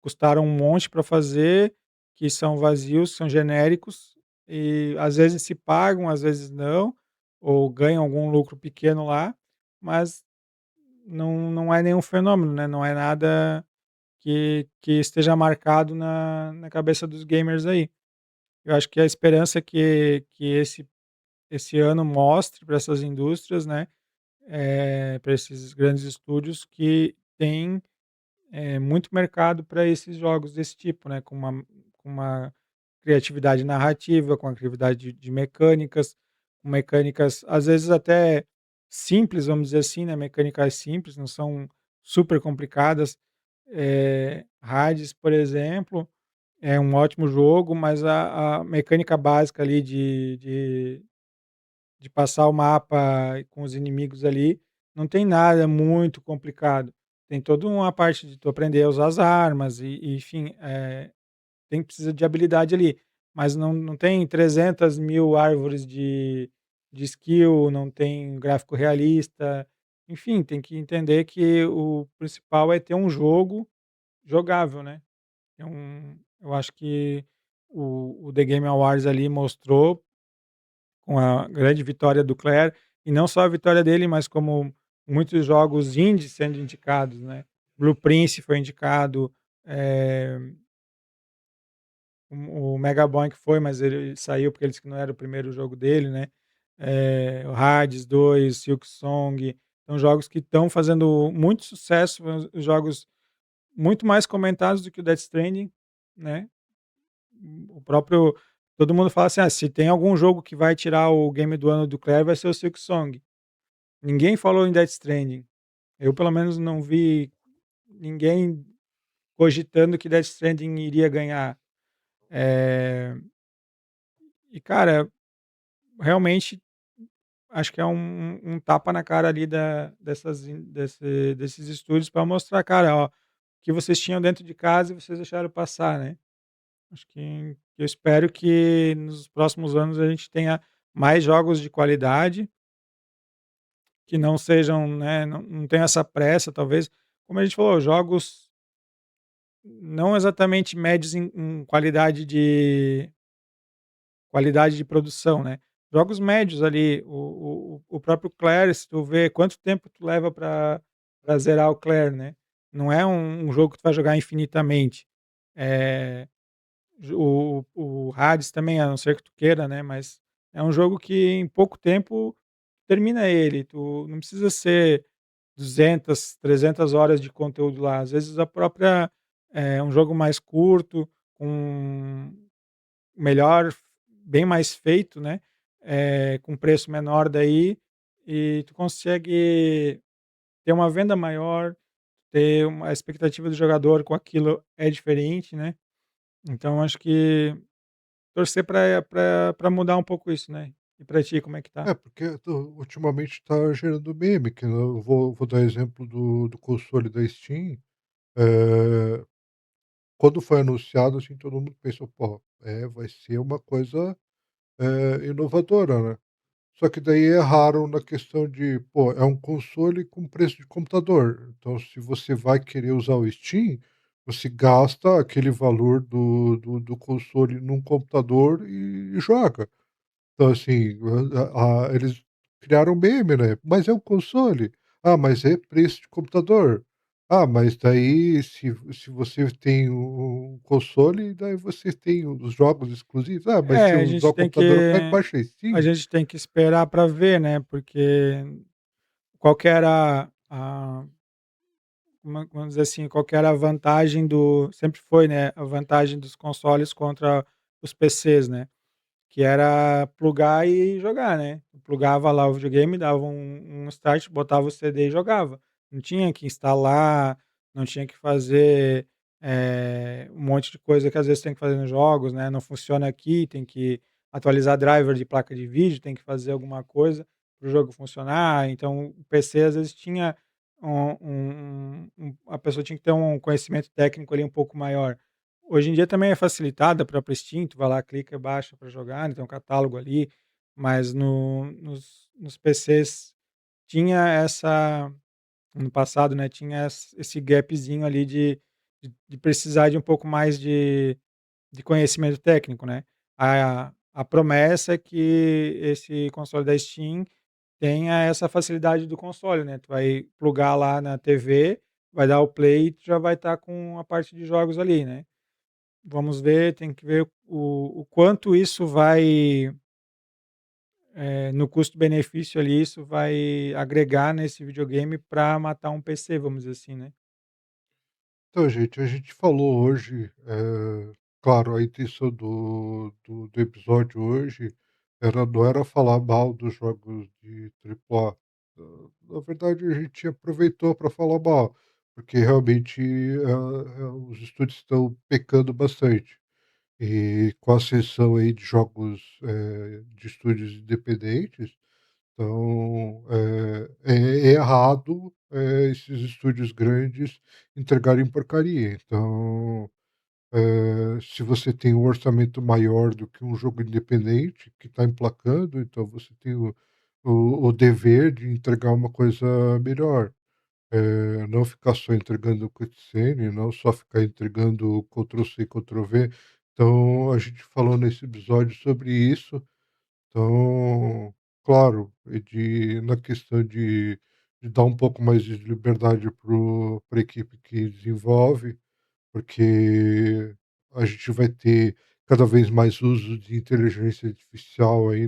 B: custaram um monte para fazer, que são vazios, são genéricos e às vezes se pagam, às vezes não, ou ganham algum lucro pequeno lá, mas não é nenhum fenômeno, né, não é nada que esteja marcado na cabeça dos gamers aí. Eu acho que a esperança que esse ano mostre para essas indústrias, né, para esses grandes estúdios que tem muito mercado para esses jogos desse tipo, né, com uma criatividade narrativa, com a criatividade de mecânicas, com mecânicas, às vezes, até simples, vamos dizer assim, né, mecânicas simples, não são super complicadas. Hades, por exemplo, é um ótimo jogo, mas a mecânica básica ali de passar o mapa com os inimigos ali, não tem nada muito complicado. Tem toda uma parte de tu aprender a usar as armas e enfim, precisa de habilidade ali, mas não tem 300.000 árvores de skill, não tem gráfico realista, enfim, tem que entender que o principal é ter um jogo jogável, né. Eu acho que o The Game Awards ali mostrou, com a grande vitória do Clair, e não só a vitória dele, mas como muitos jogos indies sendo indicados, né. Blue Prince foi indicado, eh, o Mega Boink foi, mas ele saiu porque ele disse que não era o primeiro jogo dele, né. O Hades 2, Silksong, são jogos que estão fazendo muito sucesso, os jogos muito mais comentados do que o Death Stranding, né. O próprio Todo mundo fala assim: "Ah, se tem algum jogo que vai tirar o game do ano do Clair, vai ser o Silksong". Ninguém falou em Death Stranding. Eu, pelo menos, não vi ninguém cogitando que Death Stranding iria ganhar. Eh, e cara, realmente acho que é um tapa na cara ali desses estúdios para mostrar: "Cara, ó, o que vocês tinham dentro de casa e vocês deixaram passar", né. Acho que eu espero que nos próximos anos a gente tenha mais jogos de qualidade, que não sejam, né, não tenha essa pressa, talvez, como a gente falou, jogos não exatamente médios em qualidade de produção, né. Jogos médios ali, o próprio Clair, se tu vê quanto tempo tu leva pra zerar o Clair, né. Não é um jogo que tu vai jogar infinitamente. Eh, o Hades também, a não ser que tu queira, né, mas é um jogo que em pouco tempo termina ele, tu não precisa ser 200, 300 horas de conteúdo lá, às vezes a própria um jogo mais curto, com melhor bem mais feito, né, com preço menor daí, e tu consegue ter uma venda maior, ter uma expectativa do jogador com aquilo é diferente, né. Então acho que torcer para mudar um pouco isso, né. E pra ti, como é que tá?
A: É, porque ultimamente está gerando meme, que eu vou dar exemplo do console da Steam. eh, Quando foi anunciado, assim, todo mundo pensou: "Pô, vai ser uma coisa, inovadora, né". Só que daí erraram na questão de, pô, é um console com preço de computador, então se você vai querer usar o Steam, você gasta aquele valor do console num computador e joga. Então, assim, eles criaram um meme, né, "Mas é um console". "Ah, mas é preço de computador". "Ah, mas daí se você tem um console, daí você tem os jogos exclusivos". "Ah, mas se
B: É,
A: eu usar o computador, como é que baixa a
B: a
A: Steam?".
B: gente tem que esperar para ver, né, porque qual que era a vamos dizer assim, qual que era a vantagem do sempre foi, né, a vantagem dos consoles contra os PCs, né. Que era plugar e jogar, né. Plugava lá o videogame, dava um start, botava o CD e jogava. Não tinha que instalar, não tinha que fazer, um monte de coisa que às vezes tem que fazer nos jogos, né, não funciona aqui, tem que atualizar driver de placa de vídeo, tem que fazer alguma coisa para o jogo funcionar. Então o PC às vezes tinha a pessoa tinha que ter um conhecimento técnico ali um pouco maior. Hoje em dia também é facilitada a própria Steam, tu vai lá, clica, baixa para jogar, né, tem um catálogo ali, mas nos PCs tinha essa no passado, né, tinha esse gapzinho ali de precisar de um pouco mais de conhecimento técnico, né. A promessa é que esse console da Steam tenha essa facilidade do console, né, tu vai plugar lá na TV, vai dar o play e tu já vai estar com a parte de jogos ali, né. Vamos ver, tem que ver o quanto isso vai, no custo-benefício ali, isso vai agregar nesse videogame para matar um PC, vamos dizer assim, né.
A: Então, gente, a gente falou hoje, claro, a intenção do episódio hoje não era falar mal dos jogos de triplo A. Na verdade, a gente aproveitou para falar mal, porque realmente, os estúdios estão pecando bastante. E com a ascensão aí de jogos, de estúdios independentes, então, é errado, esses estúdios grandes entregarem porcaria. Então, se você tem um orçamento maior do que um jogo independente que está emplacando, então você tem o dever de entregar uma coisa melhor. Não ficar só entregando cutscene, não só ficar entregando Ctrl C, Ctrl V. Então, a gente falou nesse episódio sobre isso. Então, claro, na questão de dar um pouco mais de liberdade para a equipe que desenvolve, porque a gente vai ter cada vez mais uso de inteligência artificial aí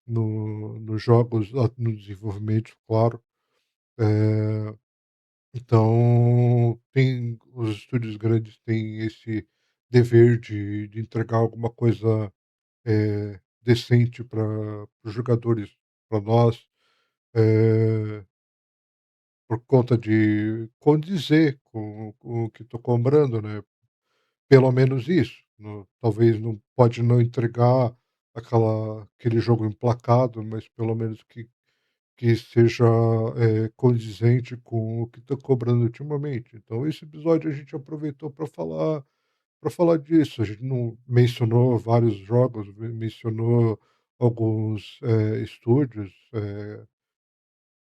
A: nos jogos, no desenvolvimento, claro. Eh, então, os estúdios grandes têm esse dever de entregar alguma coisa, decente para os jogadores, para nós, eh, por conta de condizer com o que estou cobrando, né, pelo menos isso, talvez não pode não entregar aquele jogo emplacado, mas pelo menos que seja, condizente com o que estou cobrando ultimamente. Então esse episódio a gente aproveitou para falar disso. A gente não mencionou vários jogos, mencionou alguns, estúdios.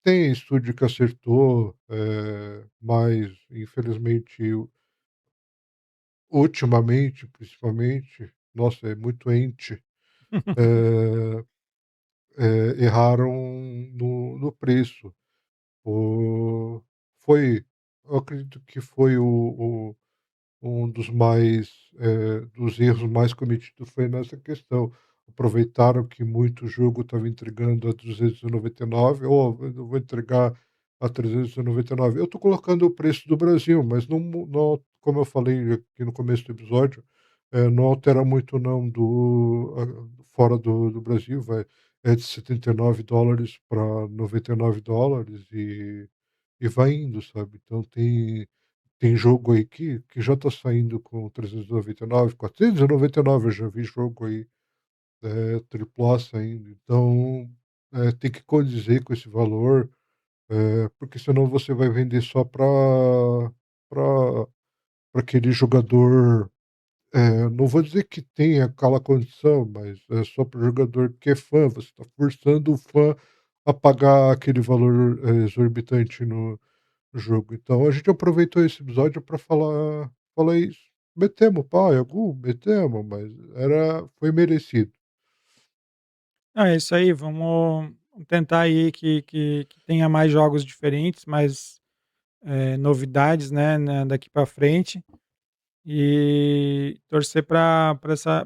A: Tem estúdio que acertou, mas infelizmente ultimamente, principalmente, nossa, é muito ente, eh erraram no preço. O foi eu acredito que foi o um dos erros mais cometidos foi nessa questão. Aproveitaram que muito jogo estava entregando a 299, "Ó, eu vou entregar a 399". Eu estou colocando o preço do Brasil, mas não como eu falei aqui no começo do episódio, não altera muito não fora do Brasil, é de $79 para $99 e vai indo, sabe. Então tem jogo aí que já tá saindo com 399, 499, eu já vi jogo aí, triplo saindo, então, tem que condizer com esse valor, porque senão você vai vender só pra pra aquele jogador, não vou dizer que tem aquela condição, mas é só para o jogador que é fã, você está forçando o fã a pagar aquele valor, exorbitante no jogo. Então a gente aproveitou esse episódio para falar isso. Metemos o pau em algum? Metemos, mas foi merecido.
B: Ah, é isso aí, vamos tentar aí que tenha mais jogos diferentes, mais, novidades, né, daqui para frente, e torcer para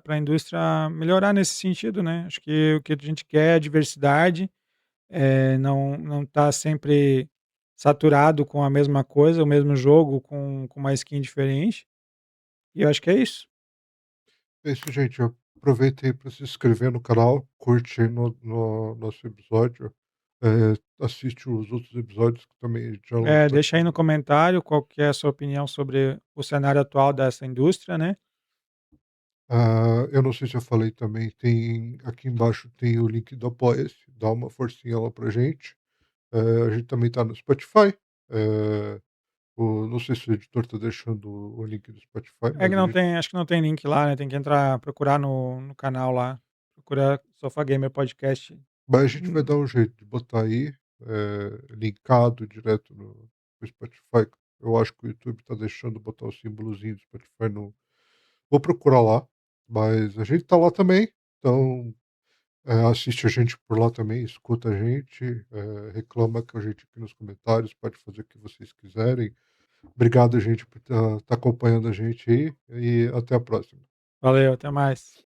B: a indústria melhorar nesse sentido, né. Acho que o que a gente quer é diversidade, não tá sempre saturado com a mesma coisa, o mesmo jogo com uma skin diferente, e eu acho que é isso.
A: É isso, gente. Aproveita aí para se inscrever no canal, curte aí no nosso episódio, assiste os outros episódios que também a gente já lançou
B: Deixa aí
A: aqui.
B: no comentário qual que é a sua opinião sobre o cenário atual dessa indústria, né.
A: Eu não sei se eu falei também, tem aqui embaixo tem o link do Apoia-se, dá uma forcinha lá pra gente. A gente também tá no Spotify, eh, não sei se o editor tá deixando o link do Spotify,
B: É que
A: mas a
B: não
A: gente
B: tem acho que não tem link lá, né, tem que entrar procurar no canal lá, procurar Sofá Gamer Podcast.
A: Mas a gente vai
B: Hum,
A: dar um jeito de botar aí, linkado direto no Spotify. Eu acho que o YouTube tá deixando botar o símbolozinho do Spotify no vou procurar lá, mas a gente tá lá também, então, assiste a gente por lá também, escuta a gente, reclama com a gente aqui nos comentários, pode fazer o que vocês quiserem. Obrigado, gente, por estar acompanhando a gente aí, e até a próxima.
B: valeu, até mais.